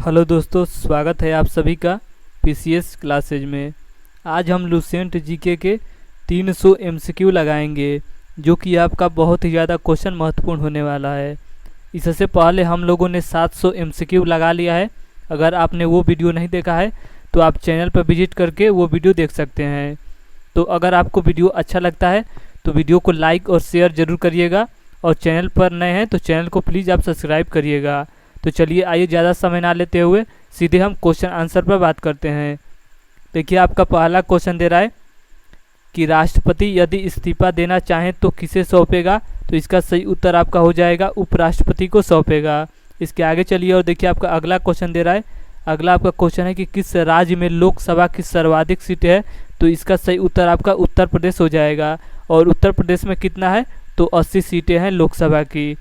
Hello दोस्तों, स्वागत है आप सभी का पीसीएस क्लासेज में। आज हम लुसेंट जीके के 300 एमसीक्यू लगाएंगे, जो कि आपका बहुत ही ज़्यादा क्वेश्चन महत्वपूर्ण होने वाला है। इससे पहले हम लोगों ने 700 एमसीक्यू लगा लिया है। अगर आपने वो वीडियो नहीं देखा है तो आप चैनल पर विजिट करके वो वीडियो देख सकते हैं। तो अगर आपको वीडियो अच्छा लगता है तो वीडियो को लाइक और शेयर ज़रूर करिएगा, और चैनल पर नए हैं तो चैनल को प्लीज़ आप सब्सक्राइब करिएगा। तो चलिए आइए, ज़्यादा समय ना लेते हुए सीधे हम क्वेश्चन आंसर पर बात करते हैं। देखिए, आपका पहला क्वेश्चन दे रहा है कि राष्ट्रपति यदि इस्तीफा देना चाहें तो किसे सौंपेगा। तो इसका सही उत्तर आपका हो जाएगा उपराष्ट्रपति को सौंपेगा। इसके आगे चलिए और देखिए, आपका अगला क्वेश्चन दे रहा है। अगला आपका क्वेश्चन है कि किस राज्य में लोकसभा की सर्वाधिक सीटें है। तो इसका सही उत्तर आपका उत्तर प्रदेश हो जाएगा। और उत्तर प्रदेश में कितना है, तो 80 सीटें हैं लोकसभा की।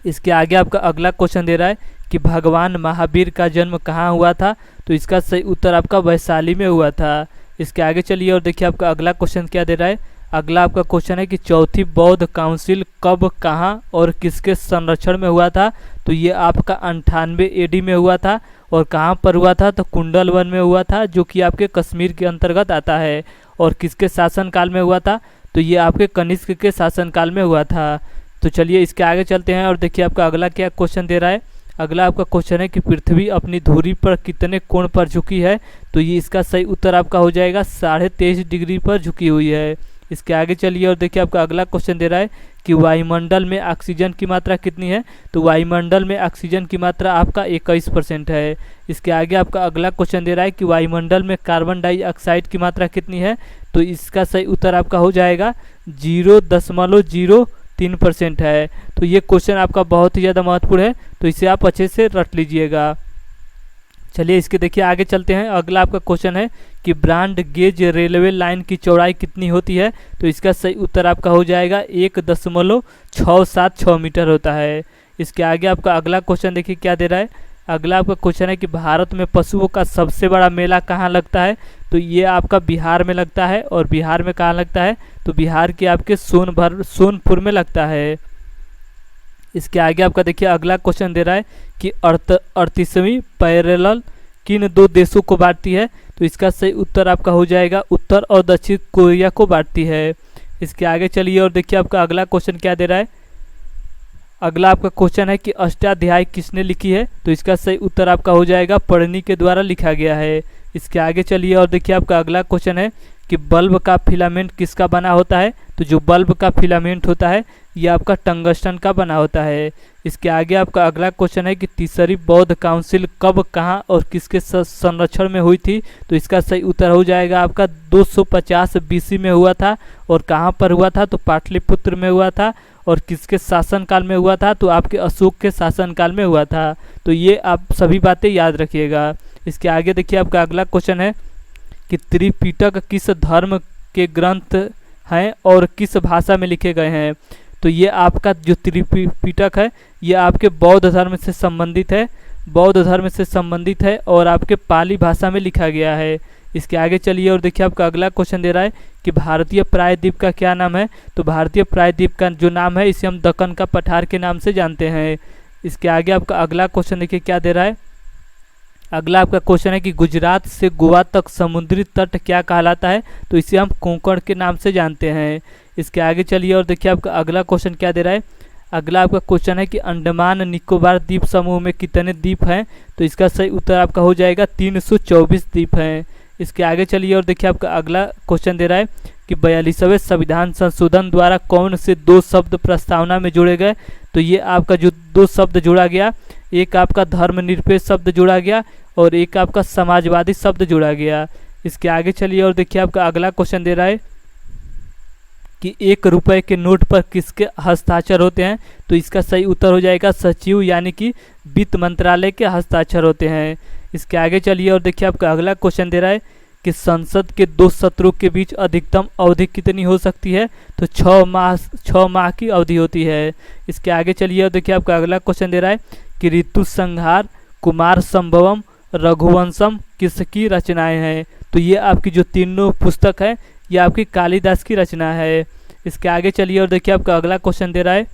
इसके आगे आपका अगला क्वेश्चन दे रहा है कि भगवान महावीर का जन्म कहाँ हुआ था। तो इसका सही उत्तर आपका वैशाली में हुआ था। इसके आगे चलिए और देखिए, आपका अगला क्वेश्चन क्या दे रहा है। अगला आपका क्वेश्चन है कि चौथी बौद्ध काउंसिल कब, कहाँ और किसके संरक्षण में हुआ था। तो ये आपका 98 AD में हुआ था। और कहाँ पर हुआ था, तो कुंडल वन में हुआ था, जो कि आपके कश्मीर के अंतर्गत आता है। और किसके शासनकाल में हुआ था, तो ये आपके कनिष्क के शासनकाल में हुआ था। तो चलिए इसके आगे चलते हैं और देखिए, आपका अगला क्या क्वेश्चन दे रहा है। अगला आपका क्वेश्चन है कि पृथ्वी अपनी धुरी पर कितने कोण पर झुकी है। तो ये इसका सही उत्तर आपका हो जाएगा 23.5 डिग्री पर झुकी हुई है। इसके आगे चलिए और देखिए, आपका अगला क्वेश्चन दे रहा है कि वायुमंडल में ऑक्सीजन की मात्रा कितनी है। तो वायुमंडल में ऑक्सीजन की मात्रा आपका 21% है। इसके आगे आपका अगला क्वेश्चन दे रहा है कि वायुमंडल में कार्बन डाइऑक्साइड की मात्रा कितनी है। तो इसका सही उत्तर आपका हो जाएगा 0.03% है। तो ये क्वेश्चन आपका बहुत ही ज़्यादा महत्वपूर्ण है, तो इसे आप अच्छे से रट लीजिएगा। चलिए इसके देखिए आगे चलते हैं। अगला आपका क्वेश्चन है कि ब्रॉड गेज रेलवे लाइन की चौड़ाई कितनी होती है। तो इसका सही उत्तर आपका हो जाएगा 1.676 मीटर होता है। इसके आगे आपका अगला क्वेश्चन देखिए क्या दे रहा है। अगला आपका क्वेश्चन है कि भारत में पशुओं का सबसे बड़ा मेला कहाँ लगता है। तो ये आपका बिहार में लगता है। और बिहार में कहाँ लगता है, तो बिहार के आपके सोनपुर में लगता है। इसके आगे आपका देखिए अगला क्वेश्चन दे रहा है कि 38वीं पैरेलल किन दो देशों को बांटती है। तो इसका सही उत्तर आपका हो जाएगा उत्तर और दक्षिण कोरिया को बांटती है। इसके आगे चलिए और देखिए, आपका अगला क्वेश्चन क्या दे रहा है। अगला आपका क्वेश्चन है कि अष्टाध्यायी किसने लिखी है। तो इसका सही उत्तर आपका हो जाएगा पढ़नी के द्वारा लिखा गया है। इसके आगे चलिए और देखिए, आपका अगला क्वेश्चन है कि बल्ब का फिलामेंट किसका बना होता है। तो जो बल्ब का फिलामेंट होता है ये आपका टंगस्टन का बना होता है। इसके आगे आपका अगला क्वेश्चन है कि तीसरी बौद्ध काउंसिल कब, कहाँ और किसके संरक्षण में हुई थी। तो इसका सही उत्तर हो जाएगा आपका 250 BC में हुआ था। और कहाँ पर हुआ था, तो पाटलिपुत्र में हुआ था। और किसके शासनकाल में हुआ था, तो आपके अशोक के शासनकाल में हुआ था। तो ये आप सभी बातें याद रखिएगा। इसके आगे देखिए, आपका अगला क्वेश्चन है कि त्रिपिटक किस धर्म के ग्रंथ हैं और किस भाषा में लिखे गए हैं। तो ये आपका जो त्रिपिटक है ये आपके बौद्ध धर्म से संबंधित है। बौद्ध धर्म से संबंधित है और आपके पाली भाषा में लिखा गया है। इसके आगे चलिए और देखिए, आपका अगला क्वेश्चन दे रहा है कि भारतीय प्रायद्वीप का क्या नाम है। तो भारतीय प्रायद्वीप का जो नाम है इसे हम दक्कन का पठार के नाम से जानते हैं। इसके आगे आपका अगला क्वेश्चन देखिए क्या दे रहा है। अगला आपका क्वेश्चन है कि गुजरात से गोवा तक समुद्री तट क्या कहलाता है। तो इसे हम कोंकण के नाम से जानते हैं। इसके आगे चलिए और देखिए, आपका अगला क्वेश्चन क्या दे रहा है। अगला आपका क्वेश्चन है कि अंडमान निकोबार द्वीप समूह में कितने द्वीप हैं। तो इसका सही उत्तर आपका हो जाएगा 324 द्वीप हैं। इसके आगे चलिए और देखिए, आपका अगला क्वेश्चन दे रहा है कि 42वें संविधान संशोधन द्वारा कौन से 2 शब्द प्रस्तावना में जोड़े गए। तो ये आपका जो 2 शब्द जोड़ा गया, एक आपका धर्मनिरपेक्ष शब्द जोड़ा गया और एक आपका समाजवादी शब्द जोड़ा गया। इसके आगे चलिए और देखिए, आपका अगला क्वेश्चन दे रहा है कि 1 रुपये के नोट पर किसके हस्ताक्षर होते हैं। तो इसका सही उत्तर हो जाएगा सचिव, यानी कि वित्त मंत्रालय के हस्ताक्षर होते हैं। इसके आगे चलिए और देखिए, आपका अगला क्वेश्चन दे रहा है कि संसद के 2 सत्रों के बीच अधिकतम अवधि कितनी हो सकती है। तो 6 माह की अवधि होती है। इसके आगे चलिए और देखिए, आपका अगला क्वेश्चन दे रहा है कि ऋतु संहार, कुमार संभवम, रघुवंशम किसकी रचनाएं हैं। तो ये आपकी जो तीनों पुस्तक है ये आपकी कालिदास की रचना है। इसके आगे चलिए और देखिए, आपका अगला क्वेश्चन दे रहा है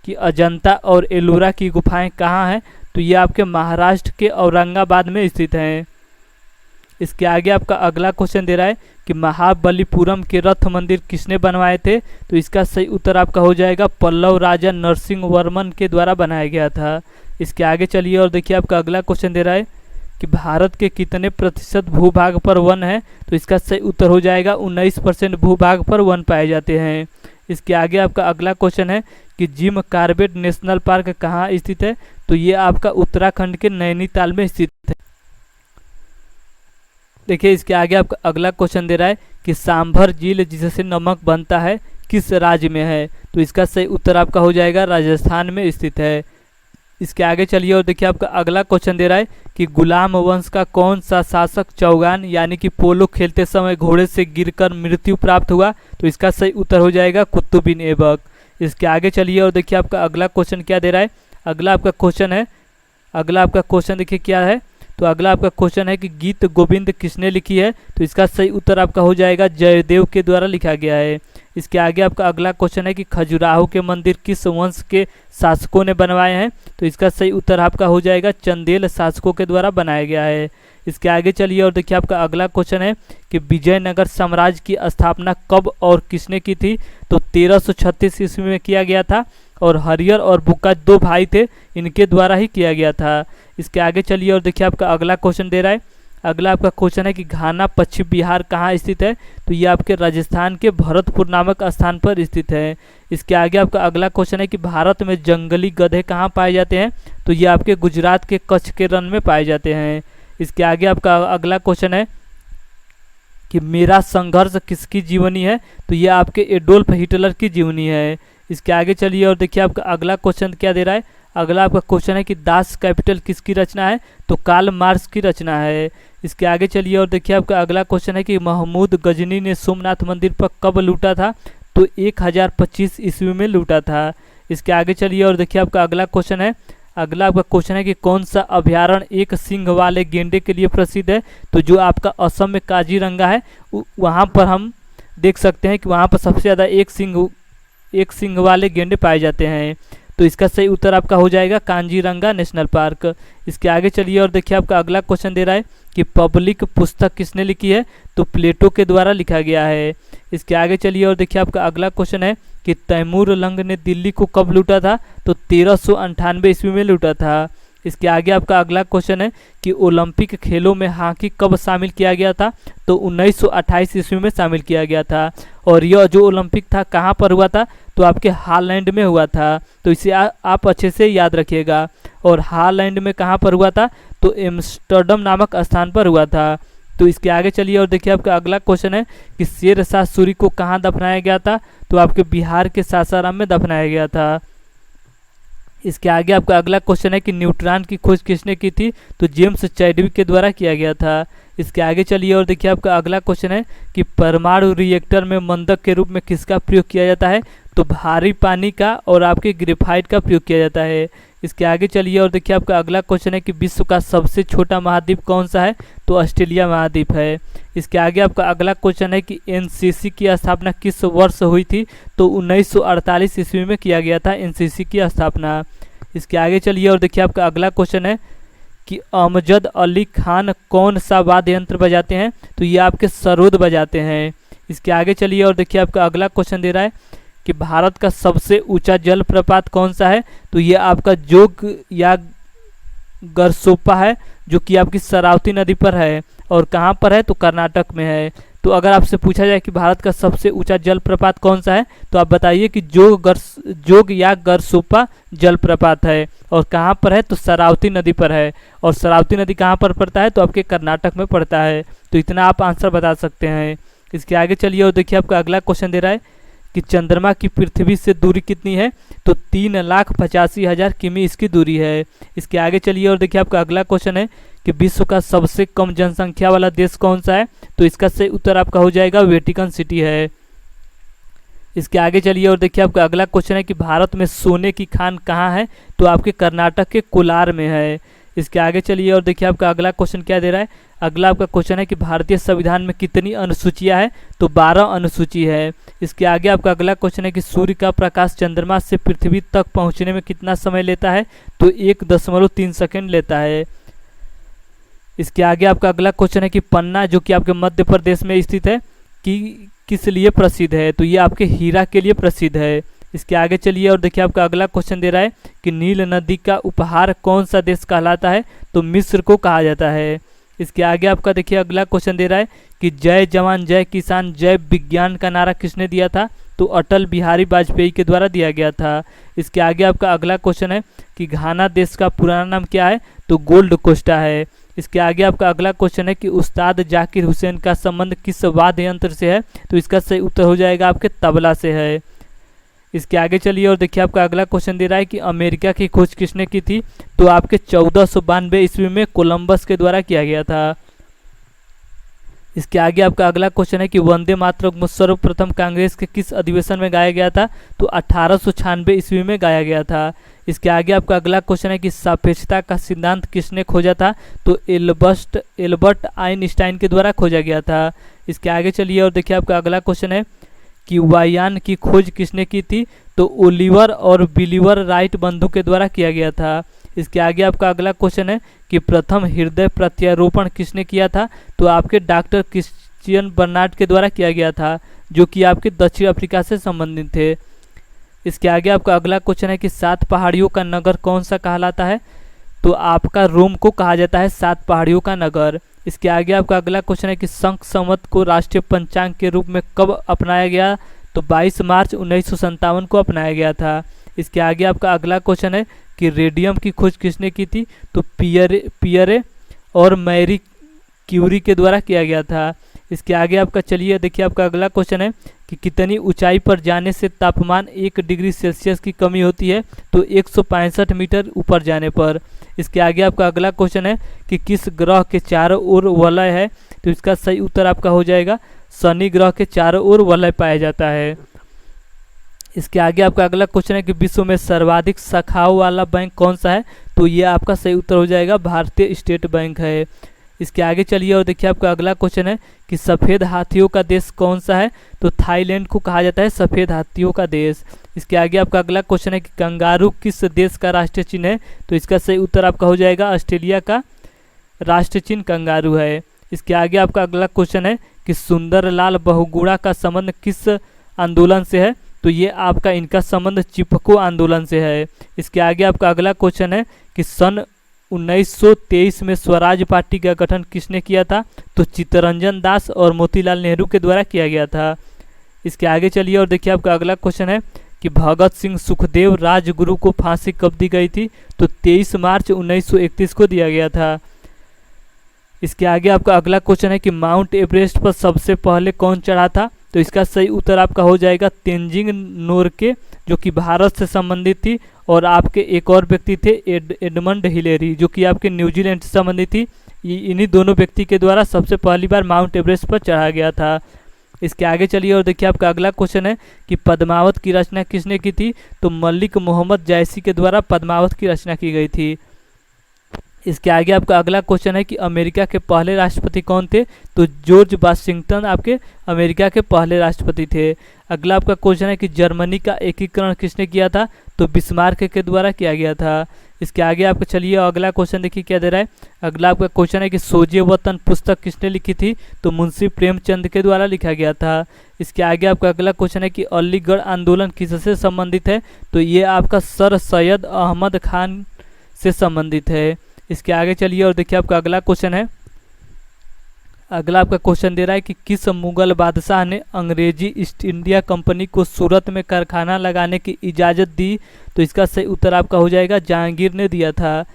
कि अजंता और एलोरा की गुफाएं कहाँ हैं। तो ये आपके महाराष्ट्र के औरंगाबाद में स्थित हैं। इसके आगे आपका अगला क्वेश्चन दे रहा है कि महाबलीपुरम के रथ मंदिर किसने बनवाए थे? तो इसका सही उत्तर आपका हो जाएगा पल्लव राजा नरसिंह वर्मन के द्वारा बनाया गया था। इसके आगे चलिए और देखिए आपका अगला क्वेश्चन दे रहा है कि भारत के कितने प्रतिशत भूभाग पर वन है? तो इसका सही उत्तर हो जाएगा 19% भूभाग पर वन पाए जाते हैं। इसके आगे आपका अगला क्वेश्चन है कि जिम कॉर्बेट नेशनल पार्क कहाँ स्थित है? तो ये आपका उत्तराखंड के नैनीताल में स्थित है। देखिए इसके आगे आपका अगला क्वेश्चन दे रहा है कि सांभर झील जिससे नमक बनता है किस राज्य में है? तो इसका सही उत्तर आपका हो जाएगा राजस्थान में स्थित है। इसके आगे चलिए और देखिए आपका अगला क्वेश्चन दे रहा है कि गुलाम वंश का कौन सा शासक चौगान यानी कि पोलो खेलते समय घोड़े से गिरकर मृत्यु प्राप्त हुआ? तो इसका सही उत्तर हो जाएगा कुतुबुद्दीन ऐबक। इसके आगे चलिए और देखिए आपका अगला क्वेश्चन क्या दे रहा है। अगला आपका क्वेश्चन देखिए क्या है। तो अगला आपका क्वेश्चन है कि गीत गोविंद किसने लिखी है? तो इसका सही उत्तर आपका हो जाएगा जयदेव के द्वारा लिखा गया है। इसके आगे आपका अगला क्वेश्चन है कि खजुराहो के मंदिर किस वंश के शासकों ने बनवाए हैं? तो इसका सही उत्तर आपका हो जाएगा चंदेल शासकों के द्वारा बनाया गया है। इसके आगे चलिए और देखिए आपका अगला क्वेश्चन है कि विजयनगर साम्राज्य की स्थापना कब और किसने की थी? तो 1336 ईस्वी में किया गया था और हरियर और बुक्का दो भाई थे, इनके द्वारा ही किया गया था। इसके आगे चलिए और देखिए आपका अगला क्वेश्चन दे रहा है। अगला आपका क्वेश्चन है कि घाना पश्चिम बिहार कहाँ स्थित है? तो ये आपके राजस्थान के भरतपुर नामक स्थान पर स्थित है। इसके आगे आपका अगला क्वेश्चन है कि भारत में जंगली गधे कहाँ पाए जाते हैं? तो ये आपके गुजरात के कच्छ के रण में पाए जाते हैं। इसके आगे आपका अगला क्वेश्चन है कि मेरा संघर्ष किसकी जीवनी है? तो ये आपके एडोल्फ हिटलर की जीवनी है। इसके आगे चलिए और देखिए आपका अगला क्वेश्चन क्या दे रहा है। अगला आपका क्वेश्चन है कि दास कैपिटल किसकी रचना है? तो कार्ल मार्क्स की रचना है। इसके आगे चलिए और देखिए आपका अगला क्वेश्चन है कि महमूद गजनी ने सोमनाथ मंदिर पर कब लूटा था? तो 1025 ईस्वी में लूटा था। इसके आगे चलिए और देखिए आपका अगला क्वेश्चन है। अगला आपका क्वेश्चन है कि कौन सा अभ्यारण्य एक सिंह वाले गेंडे के लिए प्रसिद्ध है? तो जो आपका असम में काजीरंगा है वहाँ पर हम देख सकते हैं कि वहाँ पर सबसे ज़्यादा एक सिंह वाले गेंडे पाए जाते हैं। तो इसका सही उत्तर आपका हो जाएगा कांजीरंगा नेशनल पार्क। इसके आगे चलिए और देखिए आपका अगला क्वेश्चन दे रहा है कि पब्लिक पुस्तक किसने लिखी है? तो प्लेटो के द्वारा लिखा गया है। इसके आगे चलिए और देखिए आपका अगला क्वेश्चन है कि तैमूर लंग ने दिल्ली को कब लूटा था? तो 1398 ईस्वी में लूटा था। इसके आगे आपका अगला क्वेश्चन है कि ओलंपिक खेलों में हॉकी कब शामिल किया गया था? तो 1928 ईस्वी में शामिल किया गया था। और यह जो ओलंपिक था कहाँ पर हुआ था? तो आपके हॉलैंड में हुआ था। तो इसे आप अच्छे से याद रखिएगा। और हॉलैंड में कहाँ पर हुआ था? तो एम्स्टर्डम नामक स्थान पर हुआ था। तो इसके आगे चलिए और देखिए आपका अगला क्वेश्चन है कि शेर शाह सूरी को कहाँ दफनाया गया था? तो आपके बिहार के सासाराम में दफनाया गया था। इसके आगे आपका अगला क्वेश्चन है कि न्यूट्रॉन की खोज किसने की थी? तो जेम्स चैडविक के द्वारा किया गया था। इसके आगे चलिए और देखिए आपका अगला क्वेश्चन है कि परमाणु रिएक्टर में मंदक के रूप में किसका प्रयोग किया जाता है? तो भारी पानी का और आपके ग्रेफाइट का प्रयोग किया जाता है। इसके आगे चलिए और देखिए आपका अगला क्वेश्चन है कि विश्व का सबसे छोटा महाद्वीप कौन सा है? तो ऑस्ट्रेलिया महाद्वीप है। इसके आगे आपका अगला क्वेश्चन है कि एनसीसी की स्थापना किस वर्ष हुई थी? तो 1948 ईस्वी में किया गया था एनसीसी की स्थापना। इसके आगे चलिए और देखिए आपका अगला क्वेश्चन है कि अमजद अली खान कौन सा वाद्य यंत्र बजाते हैं? तो ये आपके सरोद बजाते हैं। इसके आगे चलिए और देखिए आपका अगला क्वेश्चन दे रहा है कि भारत का सबसे ऊंचा जलप्रपात कौन सा है? तो ये आपका जोग या गरसोपा है, जो कि आपकी शरावती नदी पर है। और कहाँ पर है? तो कर्नाटक में है। तो अगर आपसे पूछा जाए कि भारत का सबसे ऊंचा जलप्रपात कौन सा है, तो आप बताइए कि जोग या गरसोपा जलप्रपात है। और कहाँ पर है? तो शरावती नदी पर है। और शरावती नदी कहाँ पर पड़ता है? तो आपके कर्नाटक में पड़ता है। तो इतना आप आंसर बता सकते हैं। इसके आगे चलिए और देखिए आपका अगला क्वेश्चन दे रहा है कि चंद्रमा की पृथ्वी से दूरी कितनी है? तो 3,85,000 किमी इसकी दूरी है। इसके आगे चलिए और देखिए आपका अगला क्वेश्चन है कि विश्व का सबसे कम जनसंख्या वाला देश कौन सा है? तो इसका सही उत्तर आपका हो जाएगा वेटिकन सिटी है। इसके आगे चलिए और देखिए आपका अगला क्वेश्चन है कि भारत में सोने की खान कहाँ है? तो आपके कर्नाटक के कोलार में है। इसके आगे चलिए और देखिए आपका अगला क्वेश्चन क्या दे रहा है। अगला आपका क्वेश्चन है कि भारतीय संविधान में कितनी अनुसूचियां है, तो 12 अनुसूची है। इसके आगे आपका अगला क्वेश्चन है कि सूर्य का प्रकाश चंद्रमा से पृथ्वी तक पहुंचने में कितना समय लेता है, तो 1.3 सेकंड लेता है। इसके आगे आपका अगला क्वेश्चन है कि पन्ना जो कि आपके मध्य प्रदेश में स्थित है कि किस लिए प्रसिद्ध है, तो ये आपके हीरा के लिए प्रसिद्ध है। इसके आगे चलिए और देखिए आपका अगला क्वेश्चन दे रहा है कि नील नदी का उपहार कौन सा देश कहलाता है, तो मिस्र को कहा जाता है। इसके आगे आपका देखिए अगला क्वेश्चन दे रहा है कि जय जवान जय किसान जय विज्ञान का नारा किसने दिया था, तो अटल बिहारी वाजपेयी के द्वारा दिया गया था। इसके आगे आपका अगला क्वेश्चन है कि घाना देश का पुराना नाम क्या है, तो गोल्ड कोस्टा है। इसके आगे आपका अगला क्वेश्चन है कि उस्ताद जाकिर हुसैन का संबंध किस वाद्य यंत्र से है, तो इसका सही उत्तर हो जाएगा आपके तबला से है। इसके आगे चलिए और देखिए आपका अगला क्वेश्चन दे रहा है कि अमेरिका की खोज किसने की थी, तो आपके 1492 ईस्वी में कोलंबस के द्वारा किया गया था। इसके आगे आपका अगला क्वेश्चन है कि वंदे मातरम सर्वप्रथम कांग्रेस के किस अधिवेशन में गाया गया था, तो 1896 ईस्वी में गाया गया था। इसके आगे आपका अगला क्वेश्चन है कि सापेक्षता का सिद्धांत किसने खोजा था, तो एल्बर्ट आइंस्टाइन के द्वारा खोजा गया था। इसके आगे चलिए और देखिए आपका अगला क्वेश्चन है कि वायुयान की खोज किसने की थी, तो ओलिवर और बिलीवर राइट बंधु के द्वारा किया गया था। इसके आगे आपका अगला क्वेश्चन है कि प्रथम हृदय प्रत्यारोपण किसने किया था, तो आपके डॉक्टर क्रिश्चियन बर्नार्ड के द्वारा किया गया था, जो कि आपके दक्षिण अफ्रीका से संबंधित थे। इसके आगे आपका अगला क्वेश्चन है कि 7 पहाड़ियों का नगर कौन सा कहलाता है, तो आपका रोम को कहा जाता है 7 पहाड़ियों का नगर। इसके आगे आपका अगला क्वेश्चन है कि शंख संवत को राष्ट्रीय पंचांग के रूप में कब अपनाया गया, तो 22 मार्च 1957 को अपनाया गया था। इसके आगे आपका अगला क्वेश्चन है कि रेडियम की खोज किसने की थी, तो पियरे और मैरी क्यूरी के द्वारा किया गया था। इसके आगे आपका चलिए देखिए आपका अगला क्वेश्चन है कि कितनी ऊंचाई पर जाने से तापमान 1 डिग्री सेल्सियस की कमी होती है, तो 165 मीटर ऊपर जाने पर। इसके आगे आपका अगला क्वेश्चन है कि किस ग्रह के चारों ओर वलय है, तो इसका सही उत्तर आपका हो जाएगा शनि ग्रह के चारों ओर वलय पाया जाता है। इसके आगे आपका अगला क्वेश्चन है कि विश्व में सर्वाधिक शाखाओं वाला बैंक कौन सा है, तो ये आपका सही उत्तर हो जाएगा भारतीय स्टेट बैंक है। इसके आगे चलिए और देखिए आपका अगला क्वेश्चन है कि सफ़ेद हाथियों का देश कौन सा है, तो थाईलैंड को कहा जाता है सफ़ेद हाथियों का देश। इसके आगे आपका अगला क्वेश्चन है कि कंगारू किस देश का राष्ट्रीय चिन्ह है, तो इसका सही उत्तर आपका हो जाएगा ऑस्ट्रेलिया का राष्ट्रीय चिन्ह कंगारू है। इसके आगे आपका अगला क्वेश्चन है कि सुंदरलाल बहुगुणा का संबंध किस आंदोलन से है, तो ये आपका इनका संबंध चिपको आंदोलन से है। इसके आगे आपका अगला क्वेश्चन है कि सन 1923 में स्वराज पार्टी का गठन किसने किया था, तो चित्तरंजन दास और मोतीलाल नेहरू के द्वारा किया गया था। इसके आगे चलिए और देखिए आपका अगला क्वेश्चन है कि भगत सिंह सुखदेव राजगुरु को फांसी कब दी गई थी, तो 23 मार्च 1931 को दिया गया था। इसके आगे आपका अगला क्वेश्चन है कि माउंट एवरेस्ट पर सबसे पहले कौन चढ़ा था, तो इसका सही उत्तर आपका हो जाएगा तेंजिंग नोरके, जो कि भारत से संबंधित थी, और आपके एक और व्यक्ति थे एडमंड हिलेरी, जो कि आपके न्यूजीलैंड से संबंधित थी। इन्हीं दोनों व्यक्ति के द्वारा सबसे पहली बार माउंट एवरेस्ट पर चढ़ा गया था। इसके आगे चलिए और देखिए आपका अगला क्वेश्चन है कि पद्मावत की रचना किसने की थी, तो मलिक मोहम्मद जैसी के द्वारा पद्मावत की रचना की गई थी। इसके आगे आपका अगला क्वेश्चन है कि अमेरिका के पहले राष्ट्रपति कौन थे, तो जॉर्ज वाशिंगटन आपके अमेरिका के पहले राष्ट्रपति थे। अगला आपका क्वेश्चन है कि जर्मनी का एकीकरण किसने किया था, तो बिस्मार्क के द्वारा किया गया था। इसके आगे आपका चलिए अगला क्वेश्चन देखिए क्या दे रहा है। अगला आपका क्वेश्चन है कि सोजे वतन पुस्तक किसने लिखी थी, तो मुंशी प्रेमचंद के द्वारा लिखा गया था। इसके आगे आपका अगला क्वेश्चन है कि अलीगढ़ आंदोलन किससे संबंधित है, तो ये आपका सर सैयद अहमद खान से संबंधित है। इसके आगे चलिए और देखिए आपका अगला क्वेश्चन है। अगला आपका क्वेश्चन दे रहा है कि किस मुगल बादशाह ने अंग्रेजी ईस्ट इंडिया कंपनी को सूरत में कारखाना लगाने की इजाज़त दी, तो इसका सही उत्तर आपका हो जाएगा जहांगीर ने दिया था।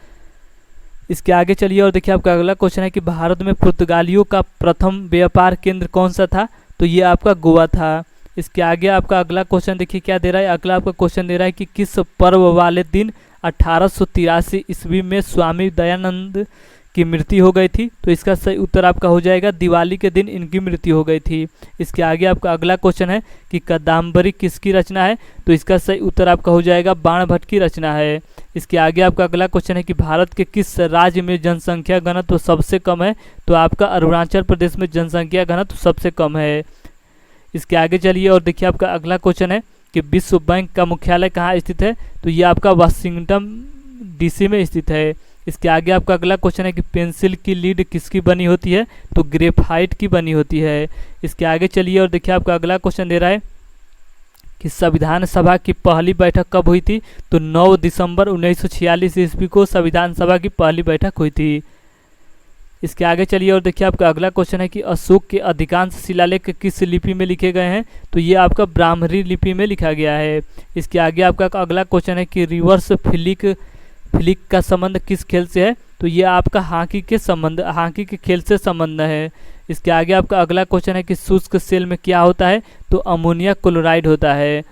इसके आगे चलिए और देखिए आपका अगला क्वेश्चन है कि भारत में पुर्तगालियों का प्रथम व्यापार केंद्र कौन सा था, तो ये आपका गोवा था। इसके आगे आपका अगला क्वेश्चन देखिए क्या दे रहा है। अगला आपका क्वेश्चन दे रहा है कि किस पर्व वाले दिन 1883 ईस्वी में स्वामी दयानंद की मृत्यु हो गई थी। तो इसका सही उत्तर आपका हो जाएगा दिवाली के दिन इनकी मृत्यु हो गई थी। इसके आगे आपका अगला क्वेश्चन है कि कादम्बरी किसकी रचना है। तो इसका सही उत्तर आपका हो जाएगा बाणभट्ट की रचना है। इसके आगे आपका अगला क्वेश्चन है कि भारत के किस राज्य में जनसंख्या घनत्व सबसे कम है। तो आपका अरुणाचल प्रदेश में जनसंख्या घनत्व सबसे कम है। इसके आगे चलिए और देखिए आपका अगला क्वेश्चन है कि विश्व बैंक का मुख्यालय कहाँ स्थित है। तो ये आपका वाशिंगटन डीसी में स्थित है। इसके आगे आपका अगला क्वेश्चन है कि पेंसिल की लीड किसकी बनी होती है। तो ग्रेफाइट की बनी होती है। इसके आगे चलिए और देखिए आपका अगला क्वेश्चन दे रहा है कि संविधान सभा की पहली बैठक कब हुई थी। तो 9 दिसंबर 1946 ईस्वी को संविधान सभा की पहली बैठक हुई थी। इसके आगे चलिए और देखिए आपका अगला क्वेश्चन है कि अशोक के अधिकांश शिलालेख किस लिपि में लिखे गए हैं। तो ये आपका ब्राह्मणी लिपि में लिखा गया है। इसके आगे आपका अगला क्वेश्चन है कि रिवर्स फ्लिक का संबंध किस खेल से है। तो ये आपका हॉकी के खेल से संबंध है। इसके आगे आपका अगला क्वेश्चन है कि शुष्क सेल में क्या होता है। तो अमोनिया क्लोराइड होता है।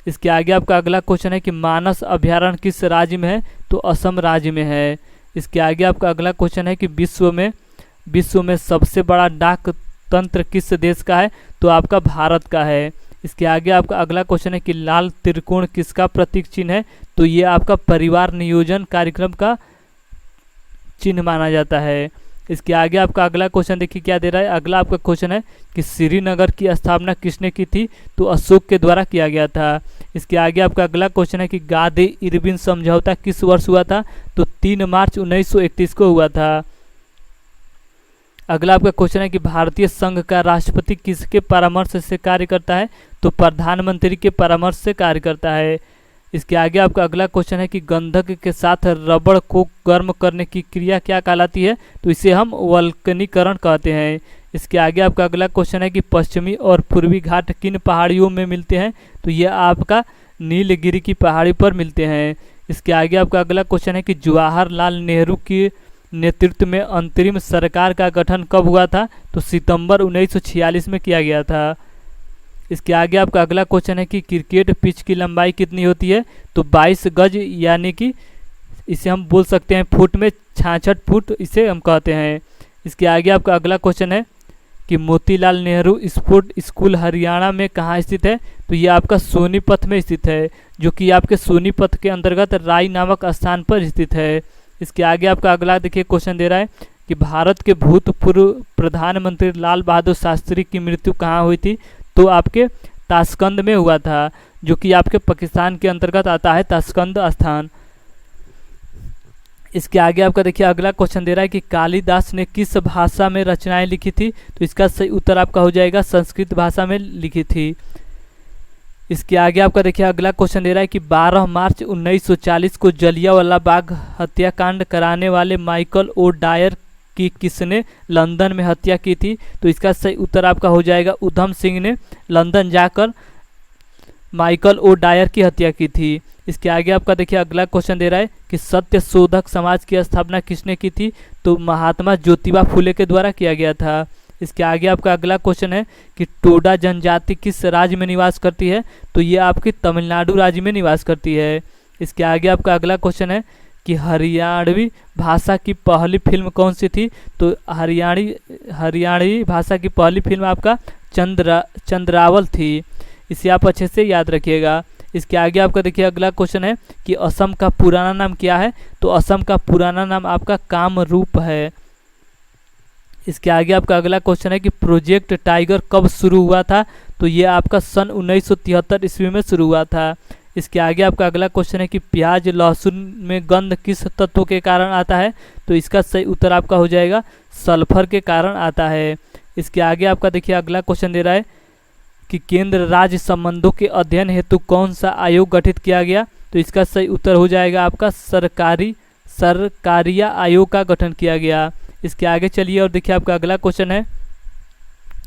इसके आगे आपका अगला क्वेश्चन है कि मानस अभयारण्य किस राज्य में है। तो असम राज्य में है। इसके आगे आपका अगला क्वेश्चन है कि विश्व में सबसे बड़ा डाक तंत्र किस देश का है। तो आपका भारत का है। इसके आगे आपका अगला क्वेश्चन है कि लाल त्रिकोण किसका प्रतीक चिन्ह है। तो ये आपका परिवार नियोजन कार्यक्रम का चिन्ह माना जाता है। इसके आगे आपका अगला क्वेश्चन देखिए क्या दे रहा है। अगला आपका क्वेश्चन है कि श्रीनगर की स्थापना किसने की थी। तो अशोक के द्वारा किया गया था। इसके आगे आपका अगला क्वेश्चन है कि गादे इरविन समझौता किस वर्ष हुआ था। तो 3 मार्च 1931 को हुआ था। अगला आपका क्वेश्चन है कि भारतीय संघ का राष्ट्रपति किसके परामर्श से कार्य करता है। तो प्रधानमंत्री के परामर्श से कार्य करता है। इसके आगे आपका अगला क्वेश्चन है कि गंधक के साथ रबड़ को गर्म करने की क्रिया क्या कहलाती है। तो इसे हम वल्कनीकरण कहते हैं। इसके आगे आपका अगला क्वेश्चन है कि पश्चिमी और पूर्वी घाट किन पहाड़ियों में मिलते हैं। तो ये आपका नीलगिरी की पहाड़ी पर मिलते हैं। इसके आगे आपका अगला क्वेश्चन है कि जवाहरलाल नेहरू के नेतृत्व में अंतरिम सरकार का गठन कब हुआ था। तो सितंबर 1946 में किया गया था। इसके आगे आपका अगला क्वेश्चन है कि क्रिकेट पिच की लंबाई कितनी होती है। तो 22 गज, यानी कि इसे हम बोल सकते हैं फुट में 66 फुट इसे हम कहते हैं। इसके आगे आपका अगला क्वेश्चन है कि मोतीलाल नेहरू स्पोर्ट स्कूल हरियाणा में कहाँ स्थित है। तो ये आपका सोनीपत में स्थित है, जो कि आपके सोनीपत के अंतर्गत राय नामक स्थान पर स्थित है। इसके आगे आपका अगला देखिए क्वेश्चन दे रहा है कि भारत के भूतपूर्व प्रधानमंत्री लाल बहादुर शास्त्री की मृत्यु कहाँ हुई थी। तो आपके ताशकंद में हुआ था, जो कि आपके पाकिस्तान के अंतर्गत आता है ताशकंद स्थान। इसके आगे आपका देखिए अगला क्वेश्चन दे रहा है कि कालिदास ने किस भाषा में रचनाएं लिखी थी। तो इसका सही उत्तर आपका हो जाएगा संस्कृत भाषा में लिखी थी। इसके आगे आपका देखिए अगला क्वेश्चन दे रहा है कि 12 मार्च 1940 को जलियांवाला बाग हत्याकांड कराने वाले माइकल ओ डायर की किसने लंदन में हत्या की थी। तो इसका सही उत्तर आपका हो जाएगा उधम सिंह ने लंदन जाकर माइकल ओ डायर की हत्या की थी। इसके आगे आपका देखिए अगला क्वेश्चन दे रहा है कि सत्य शोधक समाज की स्थापना किसने की थी। तो महात्मा ज्योतिबा फुले के द्वारा किया गया था। इसके आगे आपका अगला क्वेश्चन है कि टोडा जनजाति किस राज्य में निवास करती है। तो ये आपकी तमिलनाडु राज्य में निवास करती है। इसके आगे आपका अगला क्वेश्चन है कि हरियाणवी भाषा की पहली फिल्म कौन सी थी। तो हरियाणवी भाषा की पहली फिल्म आपका चंद्रावल थी। इसे आप अच्छे से याद रखिएगा। इसके आगे आपका देखिए अगला क्वेश्चन है कि असम का पुराना नाम क्या है। तो असम का पुराना नाम आपका कामरूप है। इसके आगे आपका अगला क्वेश्चन है कि प्रोजेक्ट टाइगर कब शुरू हुआ था। तो ये आपका सन 1973 ईस्वी में शुरू हुआ था। इसके आगे आपका अगला क्वेश्चन है कि प्याज लहसुन में गंध किस तत्व के कारण आता है। तो इसका सही उत्तर आपका हो जाएगा सल्फर के कारण आता है। इसके आगे आपका देखिए अगला क्वेश्चन दे रहा है कि केंद्र राज्य संबंधों के अध्ययन हेतु कौन सा आयोग गठित किया गया। तो इसका सही उत्तर हो जाएगा आपका सरकारिया आयोग का गठन किया गया। इसके आगे चलिए और देखिए आपका अगला क्वेश्चन है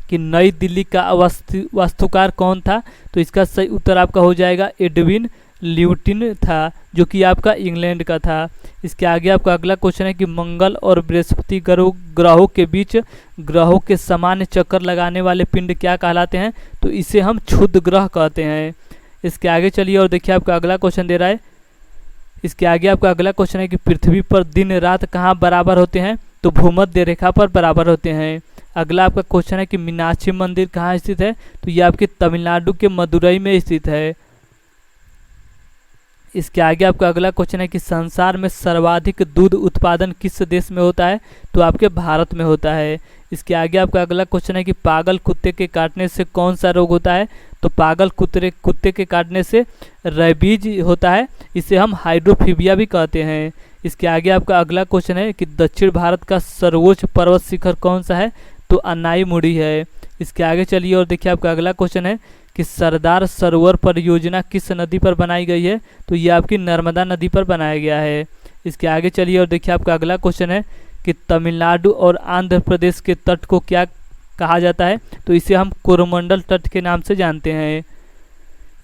कि नई दिल्ली का वास्तुकार कौन था। तो इसका सही उत्तर आपका हो जाएगा एडविन ल्यूटिन था, जो कि आपका इंग्लैंड का था। इसके आगे आपका अगला क्वेश्चन है कि मंगल और बृहस्पति ग्रहों के बीच ग्रहों के सामान्य चक्कर लगाने वाले पिंड क्या कहलाते हैं। तो इसे हम क्षुद्र ग्रह कहते हैं। इसके आगे चलिए और देखिए आपका अगला क्वेश्चन दे रहा है इसके आगे आपका अगला क्वेश्चन है कि पृथ्वी पर दिन रात कहाँ बराबर होते हैं? तो भूमध्य रेखा पर बराबर होते हैं। अगला आपका क्वेश्चन है कि मीनाक्षी मंदिर कहाँ स्थित है? तो ये आपके तमिलनाडु के मदुरई में स्थित है। इसके आगे आपका अगला क्वेश्चन है कि संसार में सर्वाधिक दूध उत्पादन किस देश में होता है? तो आपके भारत में होता है। इसके आगे आपका अगला क्वेश्चन है कि पागल कुत्ते के काटने से कौन सा रोग होता है? तो पागल कुत्ते के काटने से रेबीज होता है, इसे हम हाइड्रोफीबिया भी कहते हैं। इसके आगे आपका अगला क्वेश्चन है कि दक्षिण भारत का सर्वोच्च पर्वत शिखर कौन सा है? तो अनाईमुड़ी है। इसके आगे चलिए और देखिए आपका अगला क्वेश्चन है कि सरदार सरोवर परियोजना किस नदी पर बनाई गई है? तो ये आपकी नर्मदा नदी पर बनाया गया है। इसके आगे चलिए और देखिए आपका अगला क्वेश्चन है कि तमिलनाडु और आंध्र प्रदेश के तट को क्या कहा जाता है? तो इसे हम कोरोमंडल तट के नाम से जानते हैं।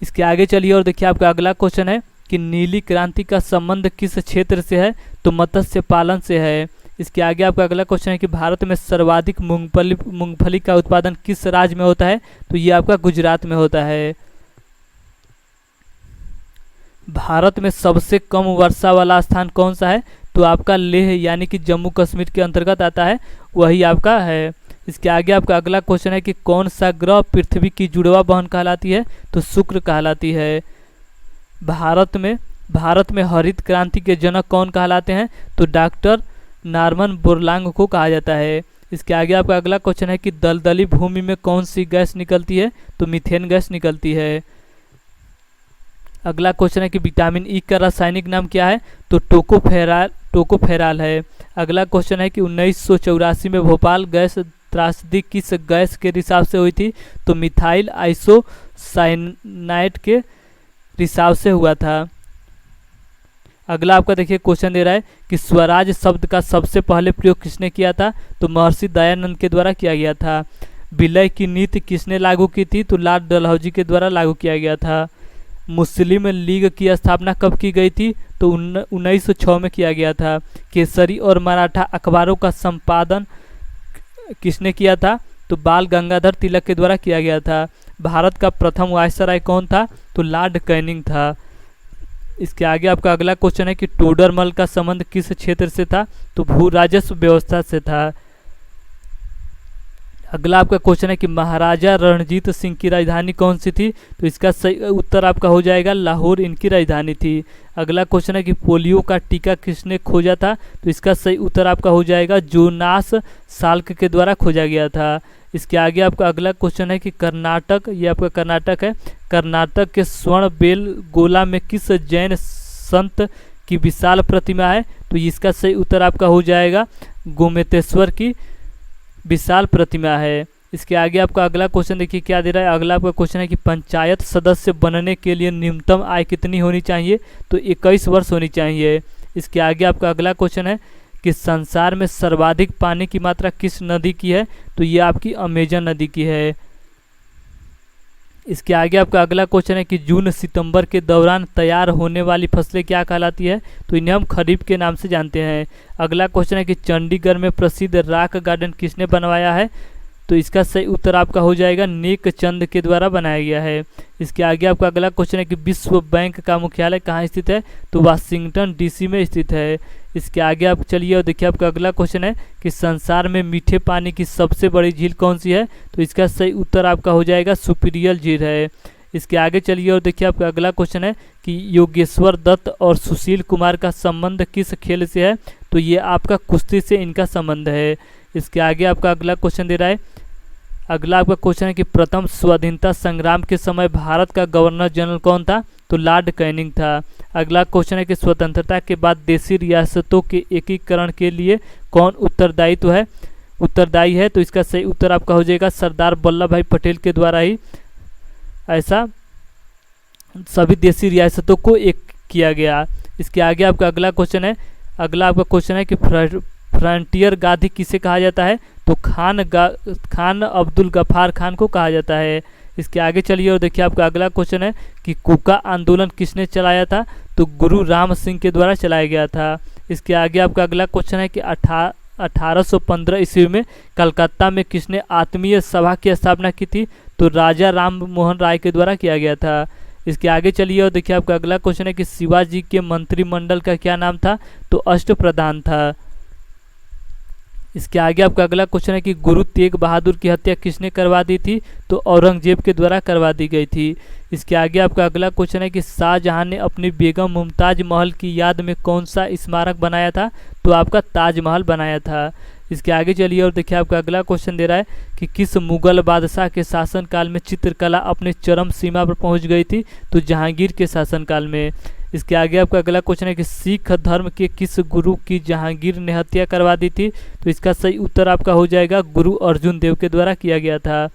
इसके आगे चलिए और देखिए आपका अगला क्वेश्चन है कि नीली क्रांति का संबंध किस क्षेत्र से है? तो मत्स्य पालन से है। इसके आगे आपका अगला क्वेश्चन है कि भारत में सर्वाधिक मूंगफली का उत्पादन किस राज्य में होता है? तो ये आपका गुजरात में होता है। भारत में सबसे कम वर्षा वाला स्थान कौन सा है? तो आपका लेह यानी कि जम्मू कश्मीर के अंतर्गत आता है, वही आपका है। इसके आगे आपका अगला क्वेश्चन है कि कौन सा ग्रह पृथ्वी की जुड़वा बहन कहलाती है? तो शुक्र कहलाती है। भारत में हरित क्रांति के जनक कौन कहलाते हैं? तो डॉक्टर नॉर्मन बोरलॉग को कहा जाता है। इसके आगे आपका अगला क्वेश्चन है कि दलदली भूमि में कौन सी गैस निकलती है? तो मीथेन गैस निकलती है। अगला क्वेश्चन है कि विटामिन ई का रासायनिक नाम क्या है? तो टोकोफेराल है। अगला क्वेश्चन है कि 1984 में भोपाल गैस त्रासदी किस गैस के रिसाव से हुई थी? तो मिथाइल आइसोसाइनाइड के रिसाव से हुआ था। अगला आपका देखिए क्वेश्चन दे रहा है कि स्वराज शब्द का सबसे पहले प्रयोग किसने किया था? तो महर्षि दयानंद के द्वारा किया गया था। विलय की नीति किसने लागू की थी? तो लॉर्ड डलहौजी के द्वारा लागू किया गया था। मुस्लिम लीग की स्थापना कब की गई थी? तो 1906 में किया गया था। केसरी और मराठा अखबारों का संपादन किसने किया था? तो बाल गंगाधर तिलक के द्वारा किया गया था। भारत का प्रथम वायसराय कौन था? तो लॉर्ड कैनिंग था। इसके आगे आपका अगला क्वेश्चन है कि टोडरमल का संबंध किस क्षेत्र से था? तो भू राजस्व व्यवस्था से था। अगला आपका क्वेश्चन है कि महाराजा रणजीत सिंह की राजधानी कौन सी थी? तो इसका सही उत्तर आपका हो जाएगा लाहौर इनकी राजधानी थी। अगला क्वेश्चन है कि पोलियो का टीका किसने खोजा था? तो इसका सही उत्तर आपका हो जाएगा जोनास साल्क के द्वारा खोजा गया था। इसके आगे आपका अगला क्वेश्चन है कि कर्नाटक, ये आपका कर्नाटक है, कर्नाटक के स्वर्ण बेल गोला में किस जैन संत की विशाल प्रतिमा है? तो इसका सही उत्तर आपका हो जाएगा गोमतेश्वर की विशाल प्रतिमा है। इसके आगे आपका अगला क्वेश्चन देखिए क्या दे रहा है। अगला आपका क्वेश्चन है कि पंचायत सदस्य बनने के लिए न्यूनतम आय कितनी होनी चाहिए? तो 21 वर्ष होनी चाहिए। इसके आगे आपका अगला क्वेश्चन है कि संसार में सर्वाधिक पानी की मात्रा किस नदी की है? तो ये आपकी अमेजन नदी की है। इसके आगे आपका अगला क्वेश्चन है कि जून सितंबर के दौरान तैयार होने वाली फसलें क्या कहलाती है? तो इन्हें हम खरीफ के नाम से जानते हैं। अगला क्वेश्चन है कि चंडीगढ़ में प्रसिद्ध रॉक गार्डन किसने बनवाया है? तो इसका सही उत्तर आपका हो जाएगा नेक चंद के द्वारा बनाया गया है। इसके आगे आपका अगला क्वेश्चन है कि विश्व बैंक का मुख्यालय कहाँ स्थित है? तो वाशिंगटन डीसी में स्थित है। इसके आगे आप चलिए और देखिए आपका अगला क्वेश्चन है कि संसार में मीठे पानी की सबसे बड़ी झील कौन सी है? तो इसका सही उत्तर आपका हो जाएगा सुपीरियर झील है। इसके आगे चलिए और देखिए आपका अगला क्वेश्चन है कि योगेश्वर दत्त और सुशील कुमार का संबंध किस खेल से है? तो ये आपका कुश्ती से इनका संबंध है। इसके आगे आपका अगला क्वेश्चन दे रहा है, अगला आपका क्वेश्चन है कि प्रथम स्वाधीनता संग्राम के समय भारत का गवर्नर जनरल कौन था? तो लॉर्ड कैनिंग था। अगला क्वेश्चन है कि स्वतंत्रता के बाद देशी रियासतों के एकीकरण के लिए कौन उत्तरदायी है? तो इसका सही उत्तर आपका हो जाएगा सरदार वल्लभ भाई पटेल के द्वारा ही ऐसा सभी देशी रियासतों को एक किया गया। इसके आगे आपका अगला क्वेश्चन है, अगला आपका क्वेश्चन है कि फ्रंटियर गांधी किसे कहा जाता है? तो खान अब्दुल गफ्फार खान को कहा जाता है। इसके आगे चलिए और देखिए आपका अगला क्वेश्चन है कि कुका आंदोलन किसने चलाया था? तो गुरु राम सिंह के द्वारा चलाया गया था। इसके आगे आपका अगला क्वेश्चन है कि 1815 ईस्वी में कलकत्ता में किसने आत्मीय सभा की स्थापना की थी? तो राजा राम मोहन राय के द्वारा किया गया था। इसके आगे चलिए और देखिए आपका अगला क्वेश्चन है कि शिवाजी के मंत्रिमंडल का क्या नाम था, तो अष्टप्रधान था। इसके आगे आपका अगला क्वेश्चन है कि गुरु तेग बहादुर की हत्या किसने करवा दी थी, तो औरंगजेब के द्वारा करवा दी गई थी। इसके आगे आपका अगला क्वेश्चन है कि शाहजहां ने अपनी बेगम मुमताज महल की याद में कौन सा स्मारक बनाया था, तो आपका ताजमहल बनाया था। इसके आगे चलिए और देखिए आपका अगला क्वेश्चन दे रहा है कि किस मुगल बादशाह के शासनकाल में चित्रकला अपने चरम सीमा पर पहुंच गई थी, तो जहांगीर के शासनकाल में। इसके आगे आपका अगला क्वेश्चन है कि सिख धर्म के किस गुरु की जहांगीर ने हत्या करवा दी थी, तो इसका सही उत्तर आपका हो जाएगा गुरु अर्जुन देव के द्वारा किया गया था।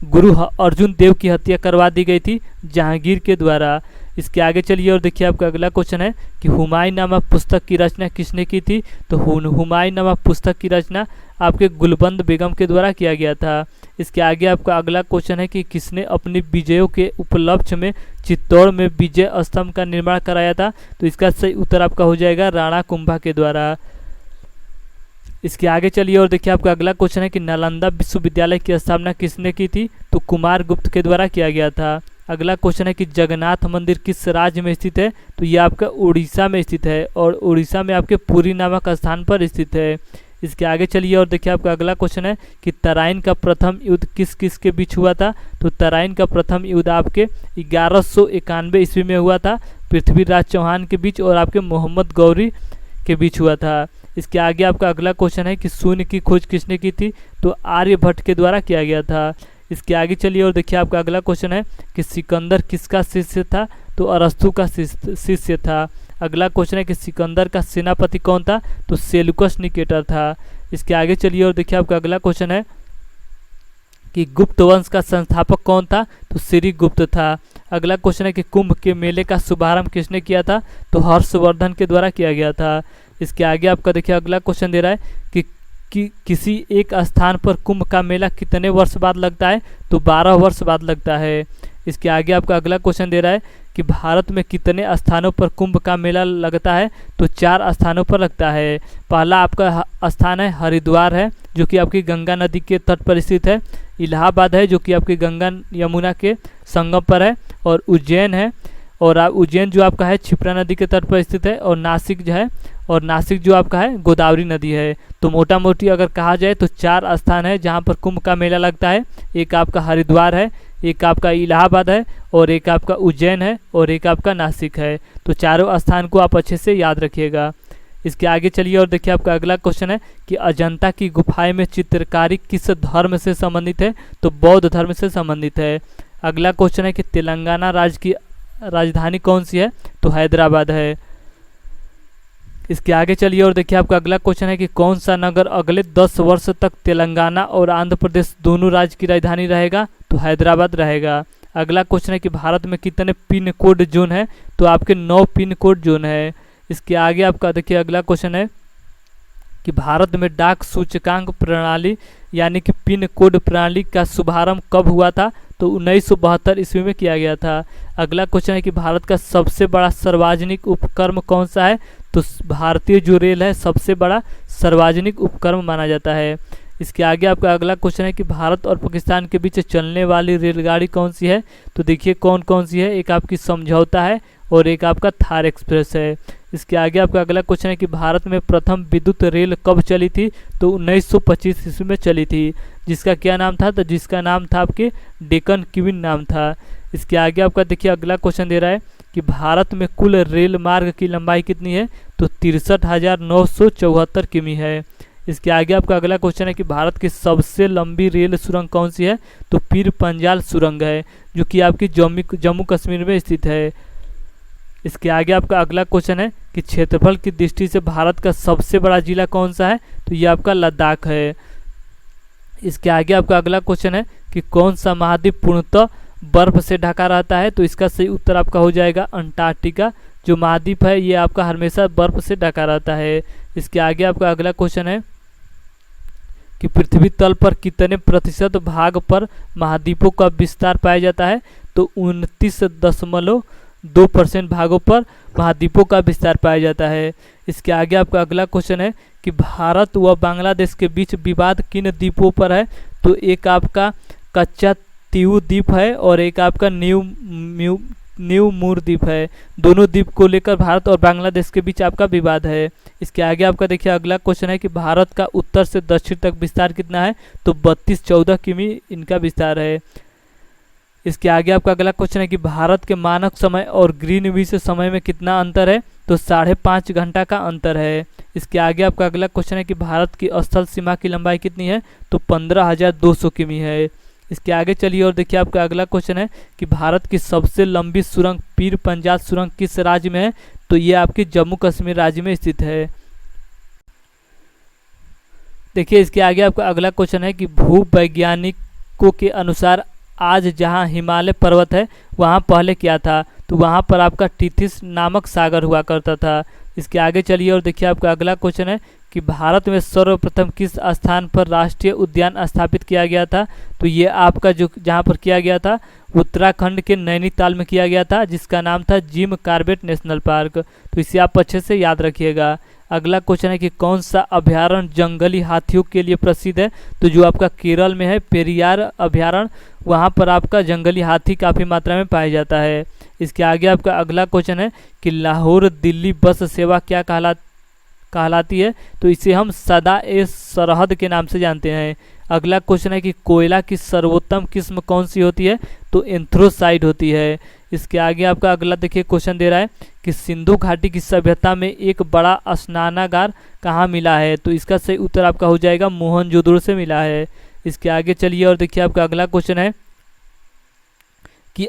गुरु अर्जुन देव की हत्या करवा दी गई थी जहांगीर के द्वारा। इसके आगे चलिए और देखिए आपका अगला क्वेश्चन है कि हुमायूंनामा पुस्तक की रचना किसने की थी, तो हुमायूंनामा पुस्तक की रचना आपके गुलबंद बेगम के द्वारा किया गया था। इसके आगे आपका अगला क्वेश्चन है कि किसने अपनी विजयों के उपलक्ष्य में चित्तौड़ में विजय स्तंभ का निर्माण कराया था, तो इसका सही उत्तर आपका हो जाएगा राणा कुंभा के द्वारा। इसके आगे चलिए और देखिए आपका अगला क्वेश्चन है कि नालंदा विश्वविद्यालय की स्थापना किसने की थी, तो कुमार गुप्त के द्वारा किया गया था। अगला क्वेश्चन है कि जगन्नाथ मंदिर किस राज्य में स्थित है, तो ये आपका उड़ीसा में स्थित है और उड़ीसा में आपके पुरी नामक स्थान पर स्थित है। इसके आगे चलिए और देखिए आपका अगला क्वेश्चन है कि तराइन का प्रथम युद्ध किस किस के बीच हुआ था, तो तराइन का प्रथम युद्ध आपके 1191 ईस्वी में हुआ था, पृथ्वीराज चौहान के बीच और आपके मोहम्मद गौरी के बीच हुआ था। इसके आगे आपका अगला क्वेश्चन है कि शून्य की खोज किसने की थी, तो आर्यभट्ट के द्वारा किया गया था। इसके आगे चलिए और देखिए आपका अगला क्वेश्चन है कि सिकंदर किसका शिष्य था, तो अरस्तु का शिष्य था। अगला क्वेश्चन है कि सिकंदर का सेनापति कौन था, तो सेल्यूकस निकेटर था। इसके आगे चलिए और देखिए आपका अगला क्वेश्चन है कि गुप्त वंश का संस्थापक कौन था, तो श्रीगुप्त था। अगला क्वेश्चन है कि कुंभ के मेले का शुभारंभ किसने किया था, तो हर्षवर्धन के द्वारा किया गया था। इसके आगे आपका देखिए अगला क्वेश्चन दे रहा है कि किसी एक स्थान पर कुंभ का मेला कितने वर्ष बाद लगता है, तो 12 वर्ष बाद लगता है। इसके आगे आपका अगला क्वेश्चन दे रहा है कि भारत में कितने स्थानों पर कुंभ का मेला लगता है, तो 4 स्थानों पर लगता है। पहला आपका स्थान है हरिद्वार है, जो कि आपकी गंगा नदी के तट पर स्थित है। इलाहाबाद है, जो कि आपकी गंगा यमुना के संगम पर है। और उज्जैन है, और उज्जैन जो आपका है क्षिप्रा नदी के तट पर स्थित है। और नासिक जो है, और नासिक जो आपका है गोदावरी नदी है। तो मोटा मोटी अगर कहा जाए तो 4 स्थान है जहाँ पर कुंभ का मेला लगता है। एक आपका हरिद्वार है, एक आपका इलाहाबाद है, और एक आपका उज्जैन है, और एक आपका नासिक है। तो चारों स्थान को आप अच्छे से याद रखिएगा। इसके आगे चलिए और देखिए आपका अगला क्वेश्चन है कि अजंता की गुफाएं में चित्रकारी किस धर्म से संबंधित है, तो बौद्ध धर्म से संबंधित है। अगला क्वेश्चन है कि तेलंगाना राज्य की राजधानी कौन सी है, तो हैदराबाद है। इसके आगे चलिए और देखिए आपका अगला क्वेश्चन है कि कौन सा नगर अगले 10 वर्ष तक तेलंगाना और आंध्र प्रदेश दोनों राज्य की राजधानी रहेगा, तो हैदराबाद रहेगा। अगला क्वेश्चन है कि भारत में कितने पिन कोड जोन है, तो आपके 9 पिन कोड जोन है। इसके आगे आपका देखिए अगला क्वेश्चन है कि भारत में डाक सूचकांक प्रणाली यानी कि पिन कोड प्रणाली का शुभारंभ कब हुआ था, तो 1972 ईस्वी में किया गया था। अगला क्वेश्चन है कि भारत का सबसे बड़ा सार्वजनिक उपक्रम कौन सा है, तो भारतीय जो रेल है सबसे बड़ा सार्वजनिक उपक्रम माना जाता है। इसके आगे आपका अगला क्वेश्चन है कि भारत और पाकिस्तान के बीच चलने वाली रेलगाड़ी कौन सी है, तो देखिए कौन कौन सी है। एक आपकी समझौता है और एक आपका थार एक्सप्रेस है। इसके आगे आपका अगला क्वेश्चन है कि भारत में प्रथम विद्युत रेल कब चली थी, तो 1925 ईस्वी में चली थी। जिसका क्या नाम था, तो जिसका नाम था आपके डेक्कन क्वीन नाम था। इसके आगे आपका देखिए अगला क्वेश्चन दे रहा है कि भारत में कुल रेल मार्ग की लंबाई कितनी है, तो 63,974 किमी है। इसके आगे आपका अगला क्वेश्चन है कि भारत की सबसे लंबी रेल सुरंग कौन सी है, तो पीर पंजाल सुरंग है, जो कि आपकी जम्मू कश्मीर में स्थित है। इसके आगे आपका अगला क्वेश्चन है कि क्षेत्रफल की दृष्टि से भारत का सबसे बड़ा जिला कौन सा है, तो ये आपका लद्दाख है। इसके आगे आपका अगला क्वेश्चन है कि कौन सा महाद्वीप पूर्णतः बर्फ से ढका रहता है, तो इसका सही उत्तर आपका हो जाएगा अंटार्कटिका। जो महाद्वीप है ये आपका हमेशा बर्फ से ढका रहता है। इसके आगे आपका अगला क्वेश्चन है कि पृथ्वी तल पर कितने प्रतिशत भाग पर महाद्वीपों का विस्तार पाया जाता है, तो 29.2% भागों पर महाद्वीपों का विस्तार पाया जाता है। इसके आगे आपका अगला क्वेश्चन है कि भारत व बांग्लादेश के बीच विवाद किन द्वीपों पर है, तो एक आपका कच्चा तीऊ द्वीप है और एक आपका न्यू मूर द्वीप है। दोनों द्वीप को लेकर भारत और बांग्लादेश के बीच आपका विवाद है। इसके आगे आपका देखिए अगला क्वेश्चन है कि भारत का उत्तर से दक्षिण तक विस्तार कितना है, तो 32-14 किमी इनका विस्तार है। इसके आगे आपका अगला क्वेश्चन है कि भारत के मानक समय और ग्रीनविच समय में कितना अंतर है, तो 5.5 घंटा का अंतर है। इसके आगे आपका अगला क्वेश्चन है कि भारत की स्थल सीमा की लंबाई कितनी है, तो 15,200 किमी है। इसके आगे चलिए और देखिए आपका अगला क्वेश्चन है कि भारत की सबसे लंबी सुरंग पीर पंजाब सुरंग किस राज्य में है, तो ये आपकी जम्मू कश्मीर राज्य में स्थित है। देखिए इसके आगे आपका अगला क्वेश्चन है कि भूवैज्ञानिकों के अनुसार आज जहां हिमालय पर्वत है वहां पहले क्या था, तो वहां पर आपका टिथिस नामक सागर हुआ करता था। इसके आगे चलिए और देखिए आपका अगला क्वेश्चन है कि भारत में सर्वप्रथम किस स्थान पर राष्ट्रीय उद्यान स्थापित किया गया था, तो ये आपका जो जहाँ पर किया गया था उत्तराखंड के नैनीताल में किया गया था, जिसका नाम था जिम कॉर्बेट नेशनल पार्क। तो इसे आप अच्छे से याद रखिएगा। अगला क्वेश्चन है कि कौन सा अभ्यारण्य जंगली हाथियों के लिए प्रसिद्ध है, तो जो आपका केरल में है पेरियार अभ्यारण्य, वहाँ पर आपका जंगली हाथी काफ़ी मात्रा में पाया जाता है। इसके आगे आपका अगला क्वेश्चन है कि लाहौर दिल्ली बस सेवा क्या कहलाती है, तो इसे हम सदा ए सरहद के नाम से जानते हैं। अगला क्वेश्चन है कि कोयला की सर्वोत्तम किस्म कौन सी होती है, तो एंथ्रोसाइड होती है। इसके आगे आपका अगला देखिए क्वेश्चन दे रहा है कि सिंधु घाटी की सभ्यता में एक बड़ा स्नानागार कहाँ मिला है, तो इसका सही उत्तर आपका हो जाएगा मोहनजोदड़ो से मिला है। इसके आगे चलिए और देखिए आपका अगला क्वेश्चन है कि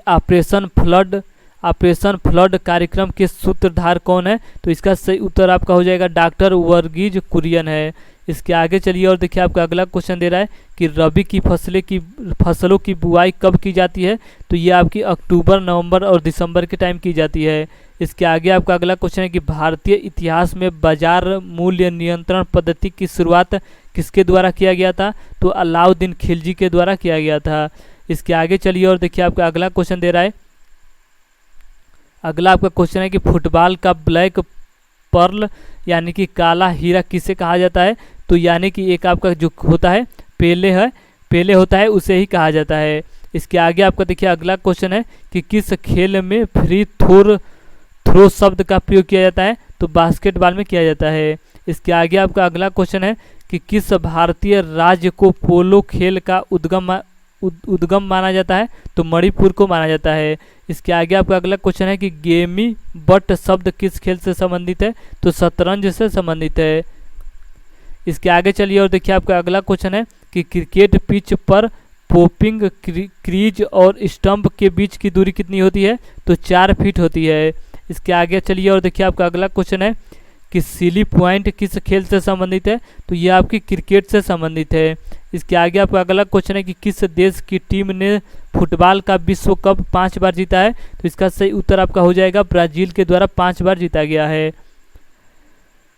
ऑपरेशन फ्लड कार्यक्रम के सूत्रधार कौन है, तो इसका सही उत्तर आपका हो जाएगा डॉक्टर वर्गीज कुरियन है। इसके आगे चलिए और देखिए आपका अगला क्वेश्चन दे रहा है कि रबी की फसलों की बुआई कब की जाती है, तो ये आपकी अक्टूबर नवंबर और दिसंबर के टाइम की जाती है। इसके आगे आपका अगला क्वेश्चन है कि भारतीय इतिहास में बाजार मूल्य नियंत्रण पद्धति की शुरुआत किसके द्वारा किया गया था, तो अलाउद्दीन खिलजी के द्वारा किया गया था। इसके आगे चलिए और देखिए आपका अगला क्वेश्चन दे रहा है, अगला आपका क्वेश्चन है कि फुटबॉल का ब्लैक पर्ल यानी कि काला हीरा किसे कहा जाता है, तो यानी कि एक आपका जो होता है पेले होता है उसे ही कहा जाता है। इसके आगे आपका देखिए अगला क्वेश्चन है कि किस खेल में फ्री थ्रो शब्द का प्रयोग किया जाता है, तो बास्केटबॉल में किया जाता है। इसके आगे आपका अगला क्वेश्चन है कि किस भारतीय राज्य को पोलो खेल का उद्गम माना जाता है, तो मणिपुर को माना जाता है। इसके आगे आपका अगला क्वेश्चन है कि गेमी बट शब्द किस खेल से संबंधित है, तो शतरंज से संबंधित है। इसके आगे चलिए और देखिए आपका अगला क्वेश्चन है कि क्रिकेट पिच पर पोपिंग क्रीज और स्टंप के बीच की दूरी कितनी होती है, तो 4 फीट होती है। इसके आगे चलिए और देखिए आपका अगला क्वेश्चन है कि सिली पॉइंट किस खेल से संबंधित है, तो ये आपकी क्रिकेट से संबंधित है। इसके आगे आपका अगला क्वेश्चन है कि किस देश की टीम ने फुटबॉल का विश्व कप 5 बार जीता है, तो इसका सही उत्तर आपका हो जाएगा ब्राजील के द्वारा 5 बार जीता गया है।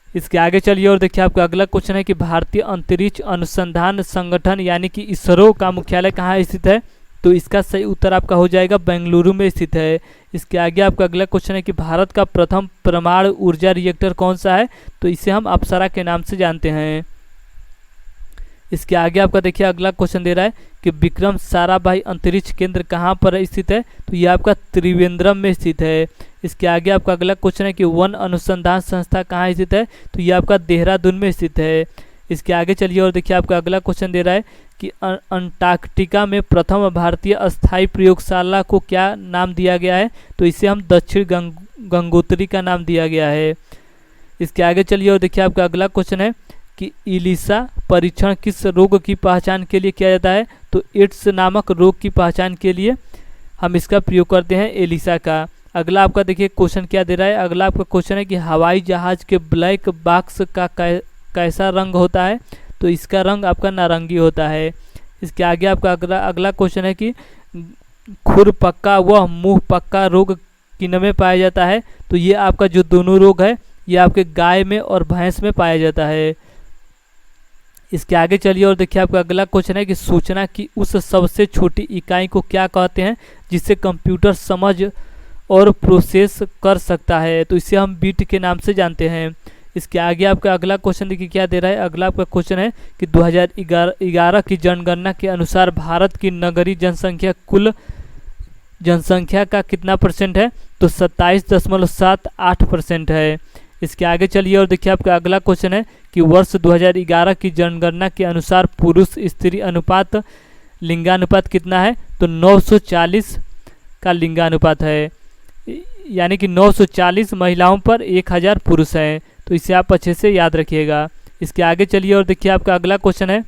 इसके आगे चलिए और देखिए आपका अगला क्वेश्चन है कि भारतीय अंतरिक्ष अनुसंधान संगठन यानी कि इसरो का मुख्यालय कहाँ स्थित है, तो इसका सही उत्तर आपका हो जाएगा बेंगलुरु में स्थित है। इसके आगे आपका अगला क्वेश्चन है कि भारत का प्रथम परमाणु ऊर्जा रिएक्टर कौन सा है, तो इसे हम अप्सरा के नाम से जानते हैं। इसके आगे आपका देखिए अगला क्वेश्चन दे रहा है कि विक्रम साराभाई अंतरिक्ष केंद्र कहाँ पर स्थित है, तो यह आपका त्रिवेंद्रम में स्थित है। इसके आगे आपका अगला क्वेश्चन है कि वन अनुसंधान संस्था कहाँ स्थित है, तो यह आपका देहरादून में स्थित है। इसके आगे चलिए और देखिए आपका अगला क्वेश्चन दे रहा है कि अंटार्कटिका में प्रथम भारतीय अस्थायी प्रयोगशाला को क्या नाम दिया गया है, तो इसे हम दक्षिण गंगोत्री का नाम दिया गया है। इसके आगे चलिए और देखिए आपका अगला क्वेश्चन है कि इलिसा परीक्षण किस रोग की पहचान के लिए किया जाता है, तो एड्स नामक रोग की पहचान के लिए हम इसका प्रयोग करते हैं एलिसा का। अगला आपका देखिए क्वेश्चन क्या दे रहा है, अगला आपका क्वेश्चन है कि हवाई जहाज के ब्लैक बॉक्स का कैसा रंग होता है, तो इसका रंग आपका नारंगी होता है। इसके आगे आपका अगला क्वेश्चन है कि खुर पक्का व मुंह पक्का रोग किनमें पाया जाता है, तो ये आपका जो दोनों रोग है ये आपके गाय में और भैंस में पाया जाता है। इसके आगे चलिए और देखिए आपका अगला क्वेश्चन है कि सूचना की उस सबसे छोटी इकाई को क्या कहते हैं जिसे कंप्यूटर समझ और प्रोसेस कर सकता है, तो इसे हम बिट के नाम से जानते हैं। इसके आगे आपका अगला क्वेश्चन देखिए क्या दे रहा है, अगला आपका क्वेश्चन है कि 2011 की जनगणना के अनुसार भारत की नगरीय जनसंख्या कुल जनसंख्या का कितना परसेंट है, तो 27.78% है। इसके आगे चलिए और देखिए आपका अगला क्वेश्चन है कि वर्ष 2011 की जनगणना के अनुसार पुरुष स्त्री अनुपात लिंगानुपात कितना है, तो 940 का लिंगानुपात है, यानी कि 940 महिलाओं पर 1000 पुरुष हैं। तो इसे आप अच्छे से याद रखिएगा। इसके आगे चलिए और देखिए आपका अगला क्वेश्चन है।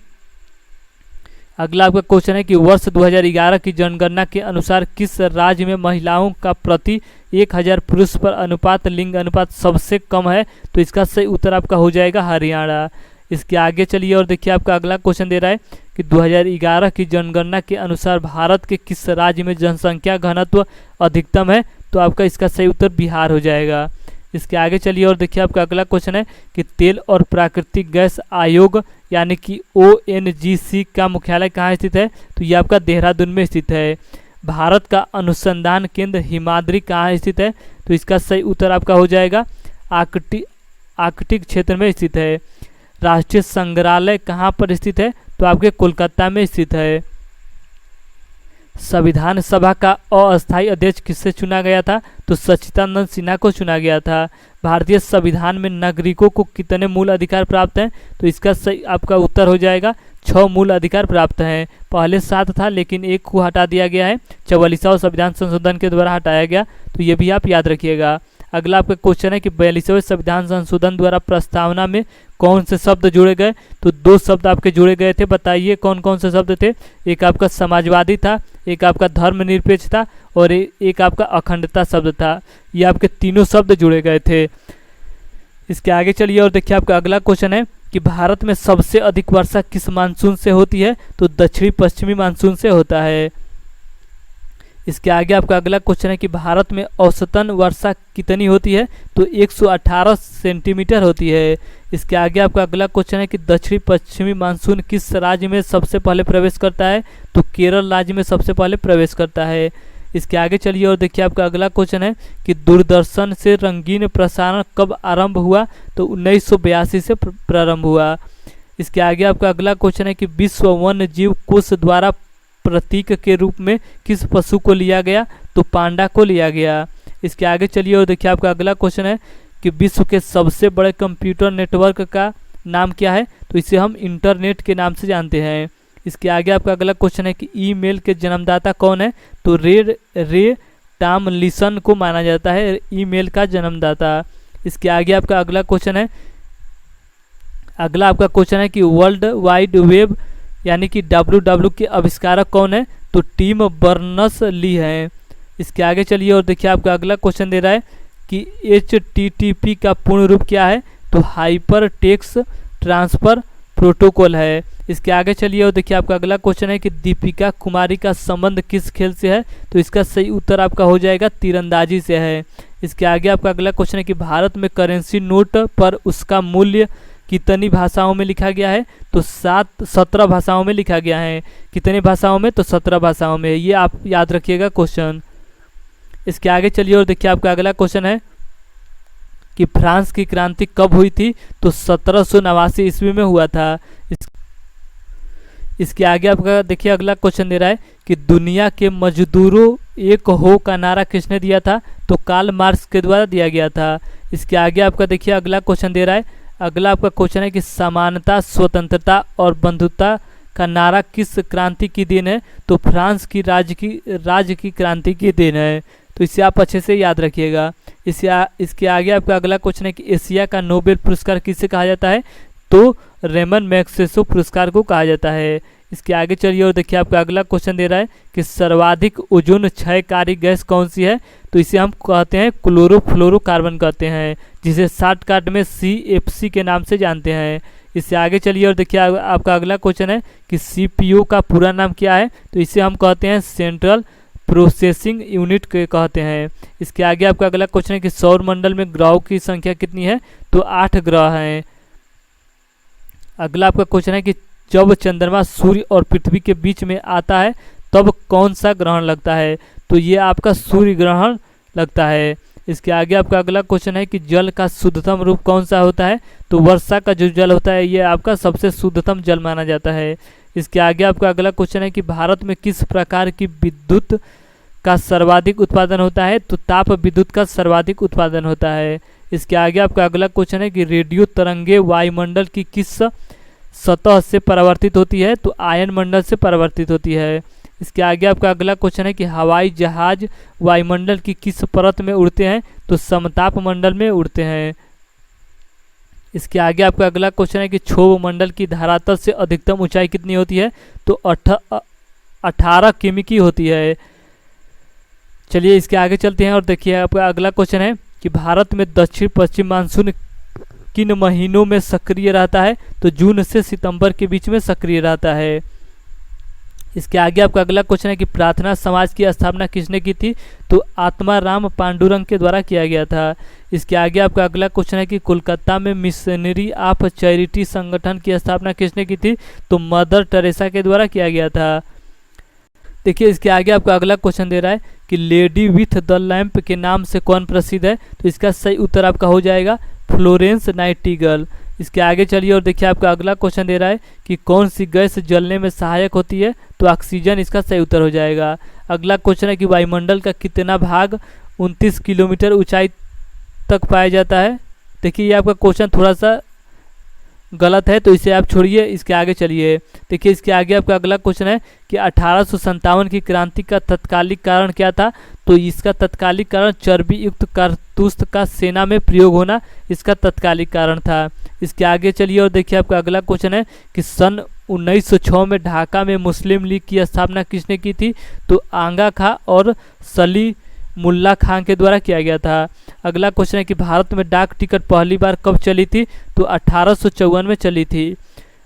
अगला आपका क्वेश्चन है कि वर्ष 2011 की जनगणना के अनुसार किस राज्य में महिलाओं का प्रति 1000 पुरुष पर अनुपात लिंग अनुपात सबसे कम है, तो इसका सही उत्तर आपका हो जाएगा हरियाणा। इसके आगे चलिए और देखिए आपका अगला क्वेश्चन दे रहा है कि 2011 की जनगणना के अनुसार भारत के किस राज्य में जनसंख्या घनत्व अधिकतम है, तो आपका इसका सही उत्तर बिहार हो जाएगा। इसके आगे चलिए और देखिए आपका अगला क्वेश्चन है कि तेल और प्राकृतिक गैस आयोग यानी कि ONGC का मुख्यालय कहाँ स्थित है, तो ये आपका देहरादून में स्थित है। भारत का अनुसंधान केंद्र हिमाद्री कहाँ स्थित है, तो इसका सही उत्तर आपका हो जाएगा आर्कटिक क्षेत्र में स्थित है। राष्ट्रीय संग्रहालय कहाँ पर स्थित है, तो आपके कोलकाता में स्थित है। संविधान सभा का अस्थायी अध्यक्ष किससे चुना गया था, तो सच्चिदानंद सिन्हा को चुना गया था। भारतीय संविधान में नागरिकों को कितने मूल अधिकार प्राप्त हैं, तो इसका सही आपका उत्तर हो जाएगा 6 मूल अधिकार प्राप्त हैं। पहले 7 था लेकिन एक को हटा दिया गया है, 44वां संविधान संशोधन के द्वारा हटाया गया, तो ये भी आप याद रखिएगा। अगला आपका क्वेश्चन है कि 42वें संविधान संशोधन द्वारा प्रस्तावना में कौन से शब्द जोड़े गए, तो 2 शब्द आपके जोड़े गए थे। बताइए कौन कौन से शब्द थे। एक आपका समाजवादी था, एक आपका धर्मनिरपेक्ष था और एक आपका अखंडता शब्द था। ये आपके तीनों शब्द जुड़े गए थे। इसके आगे चलिए और देखिए आपका अगला क्वेश्चन है कि भारत में सबसे अधिक वर्षा किस मानसून से होती है, तो दक्षिणी पश्चिमी मानसून से होता है। इसके आगे आपका अगला क्वेश्चन है कि भारत में औसतन वर्षा कितनी होती है, तो 118 सेंटीमीटर होती है। इसके आगे आपका अगला क्वेश्चन है कि दक्षिणी पश्चिमी मानसून किस राज्य में सबसे पहले प्रवेश करता है, तो केरल राज्य में सबसे पहले प्रवेश करता है। इसके आगे चलिए और देखिए आपका अगला क्वेश्चन है कि दूरदर्शन से रंगीन प्रसारण कब आरंभ हुआ, तो 1982 से प्रारंभ हुआ। इसके आगे आपका अगला क्वेश्चन है कि विश्व वन्य जीव कोष द्वारा प्रतीक के रूप में किस पशु को लिया गया, तो पांडा को लिया गया। इसके आगे चलिए और देखिए आपका अगला क्वेश्चन है कि विश्व के सबसे बड़े कंप्यूटर नेटवर्क का नाम क्या है, तो इसे हम इंटरनेट के नाम से जानते हैं। इसके आगे आपका अगला क्वेश्चन है कि ईमेल के जन्मदाता कौन है, तो रे टॉमलिंसन को माना जाता है ईमेल का जन्मदाता। इसके आगे आपका अगला क्वेश्चन है कि वर्ल्ड वाइड वेब यानी कि WWW के आविष्कारक कौन है, तो टिम बर्नर्स-ली है। इसके आगे चलिए और देखिए आपका अगला क्वेश्चन दे रहा है कि HTTP का पूर्ण रूप क्या है, तो हाइपर टेक्स्ट ट्रांसफर प्रोटोकॉल है। इसके आगे चलिए और देखिए आपका अगला क्वेश्चन है कि दीपिका कुमारी का संबंध किस खेल से है, तो इसका सही उत्तर आपका हो जाएगा तीरंदाजी से है। इसके आगे आपका अगला क्वेश्चन है कि भारत में करेंसी नोट पर उसका मूल्य कितनी भाषाओं में लिखा गया है, तो 17 भाषाओं में लिखा गया है। कितनी भाषाओं में, तो 17 भाषाओं में। ये आप याद रखिएगा क्वेश्चन। इसके आगे चलिए और देखिए आपका अगला क्वेश्चन है कि फ्रांस की क्रांति कब हुई थी, तो 1789 ईस्वी में हुआ था। इसके आगे आपका देखिए अगला क्वेश्चन दे रहा है कि दुनिया के मजदूरों एक हो का नारा किसने दिया था, तो कार्ल मार्क्स के द्वारा दिया गया था। इसके आगे आपका देखिए अगला क्वेश्चन दे रहा है, अगला आपका क्वेश्चन है कि समानता, स्वतंत्रता और बंधुता का नारा किस क्रांति की देन है, तो फ्रांस की राज्य की क्रांति की देन है। तो इसे आप अच्छे से याद रखिएगा। इसके आगे आपका अगला क्वेश्चन है कि एशिया का नोबेल पुरस्कार किसे कहा जाता है, तो रेमन मैग्सेसे पुरस्कार को कहा जाता है। इसके आगे चलिए और देखिए आपका अगला क्वेश्चन दे रहा है कि सर्वाधिक ओजोन क्षयकारी गैस कौन सी है, तो इसे हम कहते हैं क्लोरोफ्लोरोकार्बन कहते हैं, जिसे शॉर्टकट में CFC के नाम से जानते हैं। इससे आगे चलिए और देखिए आपका अगला क्वेश्चन है कि CPU का पूरा नाम क्या है, तो इसे हम कहते हैं सेंट्रल प्रोसेसिंग यूनिट के कहते हैं। इसके आगे आपका अगला क्वेश्चन है कि सौर मंडल में ग्रहों की संख्या कितनी है, तो 8 ग्रह हैं। अगला आपका क्वेश्चन है कि जब चंद्रमा सूर्य और पृथ्वी के बीच में आता है तब कौन सा ग्रहण लगता है, तो ये आपका सूर्य ग्रहण लगता है। इसके आगे आपका अगला क्वेश्चन है कि जल का शुद्धतम रूप कौन सा होता है, तो वर्षा का जो जल होता है ये आपका सबसे शुद्धतम जल माना जाता है। इसके आगे आपका अगला क्वेश्चन है कि भारत में किस प्रकार की विद्युत का सर्वाधिक उत्पादन होता है? तो ताप विद्युत का सर्वाधिक उत्पादन होता है। इसके आगे आपका अगला क्वेश्चन है कि रेडियो तरंगे वायुमंडल की किस सतह से परावर्तित होती है? तो आयन मंडल से परावर्तित होती है। इसके आगे आपका अगला क्वेश्चन है कि हवाई जहाज वायुमंडल की किस परत में उड़ते हैं? तो समताप मंडल में उड़ते हैं। इसके आगे आपका अगला क्वेश्चन है कि क्षोभ मंडल की धरातल से अधिकतम ऊंचाई कितनी होती है? तो 18 किमी की होती है। चलिए इसके आगे चलते हैं और देखिए आपका अगला क्वेश्चन है कि भारत में दक्षिण पश्चिम मानसून किन महीनों में सक्रिय रहता है? तो जून से सितंबर के बीच में सक्रिय रहता है। इसके आगे आपका अगला क्वेश्चन है कि प्रार्थना समाज की स्थापना किसने की थी? तो आत्माराम पांडुरंग के द्वारा किया गया था। इसके आगे आपका अगला क्वेश्चन है कि कोलकाता में मिशनरी ऑफ चैरिटी संगठन की स्थापना किसने की थी? तो मदर टेरेसा के द्वारा किया गया था। देखिए इसके आगे आपका अगला क्वेश्चन दे रहा है कि लेडी विथ द लैंप के नाम से कौन प्रसिद्ध है? तो इसका सही उत्तर आपका हो जाएगा फ्लोरेंस नाइटिंगेल। इसके आगे चलिए और देखिए आपका अगला क्वेश्चन दे रहा है कि कौन सी गैस जलने में सहायक होती है? तो ऑक्सीजन इसका सही उत्तर हो जाएगा। अगला क्वेश्चन है कि वायुमंडल का कितना भाग 29 किलोमीटर ऊंचाई तक पाया जाता है? देखिए ये आपका क्वेश्चन थोड़ा सा गलत है तो इसे आप छोड़िए, इसके आगे चलिए। देखिए इसके आगे आपका अगला क्वेश्चन है कि 1857 की क्रांति का तत्कालिक कारण क्या था? तो इसका तत्कालिक कारण चर्बी युक्त कारतूस का सेना में प्रयोग होना इसका तत्कालिक कारण था। इसके आगे चलिए और देखिए आपका अगला क्वेश्चन है कि सन 1906 में ढाका में मुस्लिम लीग की स्थापना किसने की थी? तो आगा खां और सली मुल्ला खां के द्वारा किया गया था। अगला क्वेश्चन है कि भारत में डाक टिकट पहली बार कब चली थी? तो 1854 में चली थी।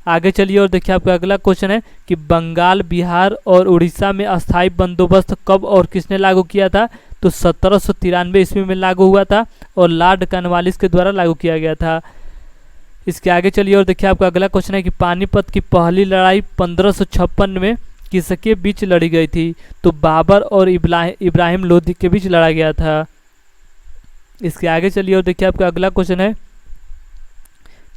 आगे चलिए और देखिए आपका अगला क्वेश्चन है कि बंगाल, बिहार और उड़ीसा में अस्थायी बंदोबस्त कब और किसने लागू किया था? तो 1793 ईस्वी में लागू हुआ था और लॉर्ड कॉर्नवालिस के द्वारा लागू किया गया था। इसके आगे चलिए और देखिए आपका अगला क्वेश्चन है कि पानीपत की पहली लड़ाई 1556 में किसके बीच लड़ी गई थी? तो बाबर और इब्राहिम लोदी के बीच लड़ा गया था। इसके आगे चलिए और देखिए आपका अगला क्वेश्चन है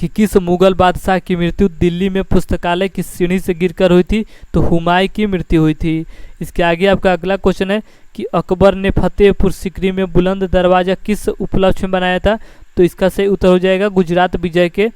कि किस मुगल बादशाह की मृत्यु दिल्ली में पुस्तकालय की सीढ़ी से गिरकर हुई थी? तो हुमायूं की मृत्यु हुई थी। इसके आगे आपका अगला क्वेश्चन है कि अकबर ने फतेहपुर सीकरी में बुलंद दरवाजा किस उपलक्ष्य में बनाया था? तो इसका सही उत्तर हो जाएगा गुजरात विजय के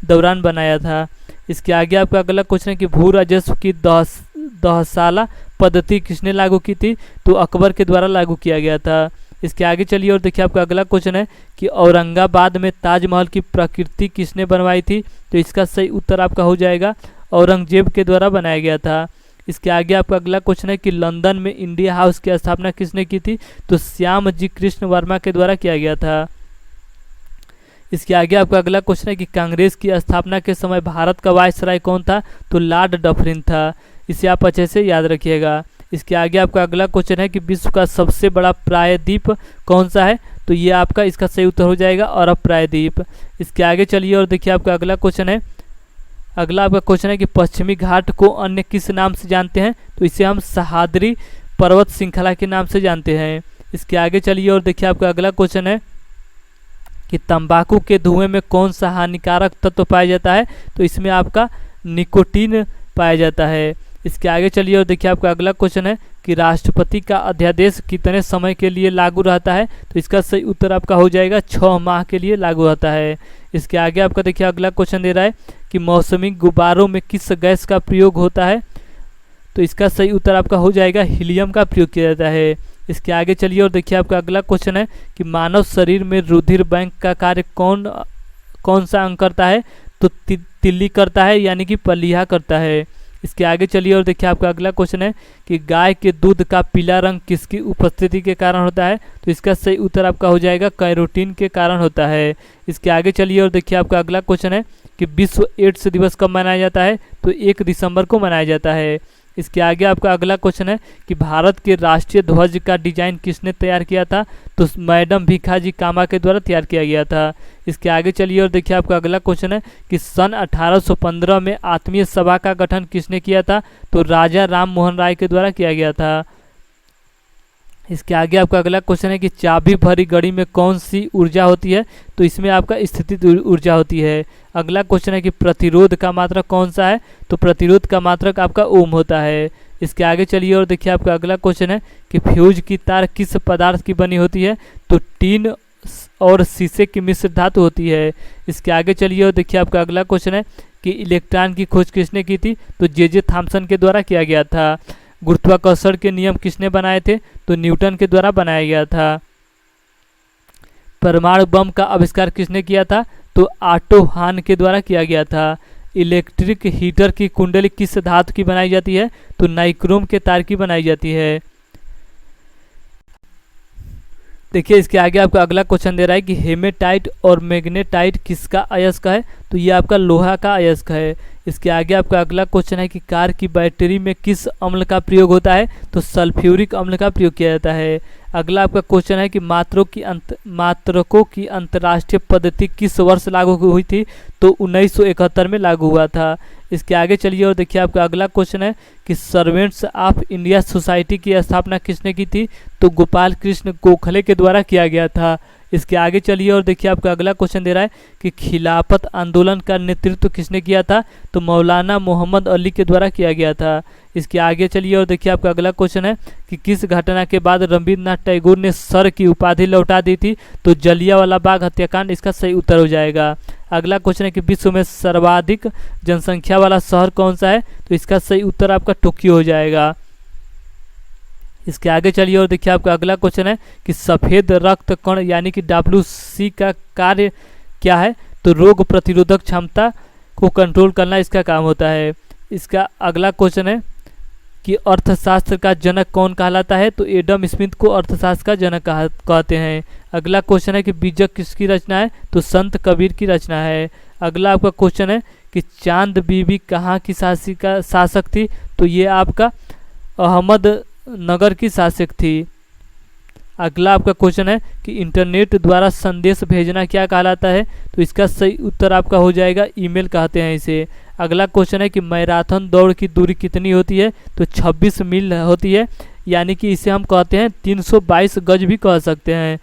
दौरान बनाया था। इसके आगे आपका अगला क्वेश्चन है कि भू राजस्व की दहसाला पद्धति किसने लागू की थी? तो अकबर के द्वारा लागू किया गया था। इसके आगे चलिए और देखिए आपका अगला क्वेश्चन है कि औरंगाबाद में ताजमहल की प्रकृति किसने बनवाई थी? तो इसका सही उत्तर आपका हो जाएगा औरंगजेब के द्वारा बनाया गया था। इसके आगे आपका अगला क्वेश्चन है कि लंदन में इंडिया हाउस की स्थापना किसने की थी? तो श्याम जी कृष्ण वर्मा के द्वारा किया गया था। इसके आगे आपका अगला क्वेश्चन है कि कांग्रेस की स्थापना के समय भारत का वायसराय कौन था? तो लॉर्ड डफरिन था। इसे आप अच्छे से याद रखिएगा। इसके आगे आपका अगला क्वेश्चन है कि विश्व का सबसे बड़ा प्रायद्वीप कौन सा है? तो ये आपका इसका सही उत्तर हो जाएगा अरब प्रायद्वीप। इसके आगे चलिए और देखिए आपका अगला क्वेश्चन है कि पश्चिमी घाट को अन्य किस नाम से जानते हैं? तो इसे हम सह्याद्री पर्वत श्रृंखला के नाम से जानते हैं। इसके आगे चलिए और देखिए आपका अगला क्वेश्चन है कि तंबाकू के धुएं में कौन सा हानिकारक तत्व पाया जाता है? तो इसमें आपका निकोटीन पाया जाता है। इसके आगे चलिए और देखिए आपका अगला क्वेश्चन है कि राष्ट्रपति का अध्यादेश कितने समय के लिए लागू रहता है? तो इसका सही उत्तर आपका हो जाएगा 6 माह के लिए लागू रहता है। इसके आगे आपका देखिए अगला क्वेश्चन दे रहा है कि मौसमी गुब्बारों में किस गैस का प्रयोग होता है? तो इसका सही उत्तर आपका हो जाएगा हीलियम का प्रयोग किया जाता है। इसके आगे चलिए और देखिए आपका अगला क्वेश्चन है कि मानव शरीर में रुधिर बैंक का कार्य कौन सा अंग करता है? तो तिल्ली करता है, यानी कि पलीहा करता है। इसके आगे चलिए और देखिए आपका अगला क्वेश्चन है कि गाय के दूध का पीला रंग किसकी उपस्थिति के कारण होता है? तो इसका सही उत्तर आपका हो जाएगा कैरोटीन के कारण होता है। इसके आगे चलिए और देखिए आपका अगला क्वेश्चन है कि विश्व एड्स दिवस कब मनाया जाता है? तो 1 दिसंबर को मनाया जाता है। इसके आगे आपका अगला क्वेश्चन है कि भारत के राष्ट्रीय ध्वज का डिजाइन किसने तैयार किया था? तो मैडम भीखाजी कामा के द्वारा तैयार किया गया था। इसके आगे चलिए और देखिए आपका अगला क्वेश्चन है कि सन 1815 में आत्मीय सभा का गठन किसने किया था? तो राजा राम मोहन राय के द्वारा किया गया था। इसके आगे आपका अगला क्वेश्चन है कि चाबी भरी घड़ी में कौन सी ऊर्जा होती है? तो इसमें आपका स्थितिज ऊर्जा होती है। अगला क्वेश्चन है कि प्रतिरोध का मात्रक कौन सा है? तो प्रतिरोध का मात्रक आपका ओम होता है। इसके आगे चलिए और देखिए आपका अगला क्वेश्चन है कि फ्यूज की तार किस पदार्थ की बनी होती है? तो टीन और शीशे की मिश्र धातु होती है। इसके आगे चलिए और देखिए आपका अगला क्वेश्चन है कि इलेक्ट्रॉन की खोज किसने की थी? तो जे थॉमसन के द्वारा किया गया था। गुरुत्वाकर्षण के नियम किसने बनाए थे? तो न्यूटन के द्वारा बनाया गया था। परमाणु बम का आविष्कार किसने किया था? तो ऑटो हान के द्वारा किया गया था। इलेक्ट्रिक हीटर की कुंडली किस धातु की बनाई जाती है? तो नाइक्रोम के तार की बनाई जाती है। देखिए इसके आगे आपका अगला क्वेश्चन दे रहा है कि हेमेटाइट और मैग्नेटाइट किसका अयस्क है? तो ये आपका लोहा का अयस्क है। इसके आगे आपका अगला क्वेश्चन है कि कार की बैटरी में किस अम्ल का प्रयोग होता है? तो सल्फ्यूरिक अम्ल का प्रयोग किया जाता है। अगला आपका क्वेश्चन है कि मात्रकों की अंतर्राष्ट्रीय पद्धति किस वर्ष लागू हुई थी? तो 1971 में लागू हुआ था। इसके आगे चलिए और देखिए आपका अगला क्वेश्चन है कि सर्वेंट्स ऑफ इंडिया सोसाइटी की स्थापना किसने की थी? तो गोपाल कृष्ण गोखले के द्वारा किया गया था। इसके आगे चलिए और देखिए आपका अगला क्वेश्चन दे रहा है कि खिलाफत आंदोलन का नेतृत्व किसने किया था? तो मौलाना मोहम्मद अली के द्वारा किया गया था। इसके आगे चलिए और देखिए आपका अगला क्वेश्चन है कि किस घटना के बाद रविन्द्रनाथ टैगोर ने सर की उपाधि लौटा दी थी? तो जलियांवाला बाग हत्याकांड इसका सही उत्तर हो जाएगा। अगला क्वेश्चन है कि विश्व में सर्वाधिक जनसंख्या वाला शहर कौन सा है? तो इसका सही उत्तर आपका टोक्यो हो जाएगा। इसके आगे चलिए और देखिए आपका अगला क्वेश्चन है कि सफ़ेद रक्त कण यानी कि WC का कार्य क्या है? तो रोग प्रतिरोधक क्षमता को कंट्रोल करना इसका काम होता है। इसका अगला क्वेश्चन है कि अर्थशास्त्र का जनक कौन कहलाता है? तो एडम स्मिथ को अर्थशास्त्र का जनक कहते हैं। अगला क्वेश्चन है कि बीजक किसकी रचना है? तो संत कबीर की रचना है। अगला आपका क्वेश्चन है कि चांद बीबी कहाँ की शासक थी? तो ये आपका अहमद नगर की शासक थी। अगला आपका क्वेश्चन है कि इंटरनेट द्वारा संदेश भेजना क्या कहलाता है? तो इसका सही उत्तर आपका हो जाएगा ईमेल कहते हैं इसे। अगला क्वेश्चन है कि मैराथन दौड़ की दूरी कितनी होती है? तो 26 मील होती है, यानी कि इसे हम कहते हैं 322 गज भी कह सकते हैं।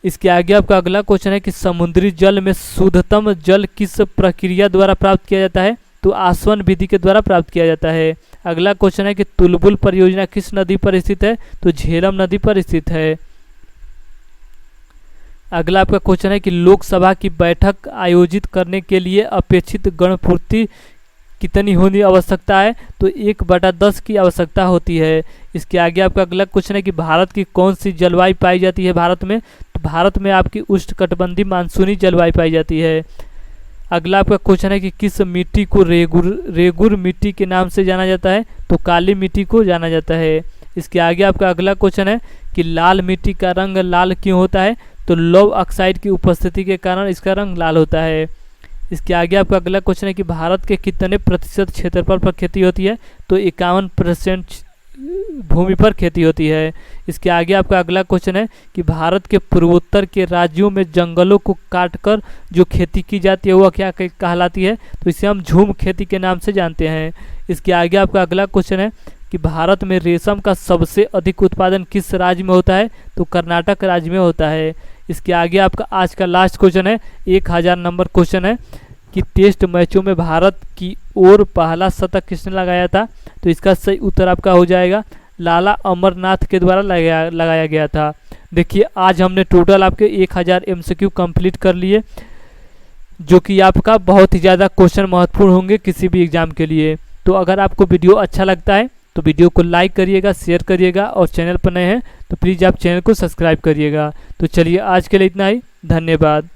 इसके आगे आपका अगला क्वेश्चन है कि समुद्री जल में शुद्धतम जल किस प्रक्रिया द्वारा प्राप्त किया जाता है? तो आसवन विधि के द्वारा प्राप्त किया जाता है। अगला क्वेश्चन है कि तुलबुल परियोजना किस नदी पर स्थित है? तो झेलम नदी पर स्थित है। अगला आपका क्वेश्चन है कि लोकसभा की बैठक आयोजित करने के लिए अपेक्षित गणपूर्ति कितनी होनी आवश्यकता है? तो 1/10 की आवश्यकता होती है। इसके आगे आपका अगला क्वेश्चन है कि भारत की कौन सी जलवायु पाई जाती है भारत में? तो भारत में आपकी उष्णकटिबंधीय मानसूनी जलवायु पाई जाती है। अगला आपका क्वेश्चन है कि किस मिट्टी को रेगुर मिट्टी के नाम से जाना जाता है? तो काली मिट्टी को जाना जाता है। इसके आगे आपका अगला क्वेश्चन है कि लाल मिट्टी का रंग लाल क्यों होता है? तो लौह ऑक्साइड की उपस्थिति के कारण इसका रंग लाल होता है। इसके आगे आपका अगला क्वेश्चन है कि भारत के कितने प्रतिशत क्षेत्रफल पर खेती होती है? तो 51% भूमि पर खेती होती है। इसके आगे आपका अगला क्वेश्चन है कि भारत के पूर्वोत्तर के राज्यों में जंगलों को काटकर जो खेती की जाती है वह क्या कहलाती है? तो इसे हम झूम खेती के नाम से जानते हैं। इसके आगे आपका अगला क्वेश्चन है कि भारत में रेशम का सबसे अधिक उत्पादन किस राज्य में होता है? तो कर्नाटक राज्य में होता है। इसके आगे आपका आज का लास्ट क्वेश्चन है, 1000 नंबर क्वेश्चन है कि टेस्ट मैचों में भारत की ओर पहला शतक किसने लगाया था? तो इसका सही उत्तर आपका हो जाएगा लाला अमरनाथ के द्वारा लगाया गया था। देखिए आज हमने टोटल आपके 1000 MCQ कंप्लीट कर लिए, जो कि आपका बहुत ही ज़्यादा क्वेश्चन महत्वपूर्ण होंगे किसी भी एग्जाम के लिए। तो अगर आपको वीडियो अच्छा लगता है तो वीडियो को लाइक करिएगा, शेयर करिएगा, और चैनल पर नए हैं तो प्लीज़ आप चैनल को सब्सक्राइब करिएगा। तो चलिए आज के लिए इतना ही, धन्यवाद।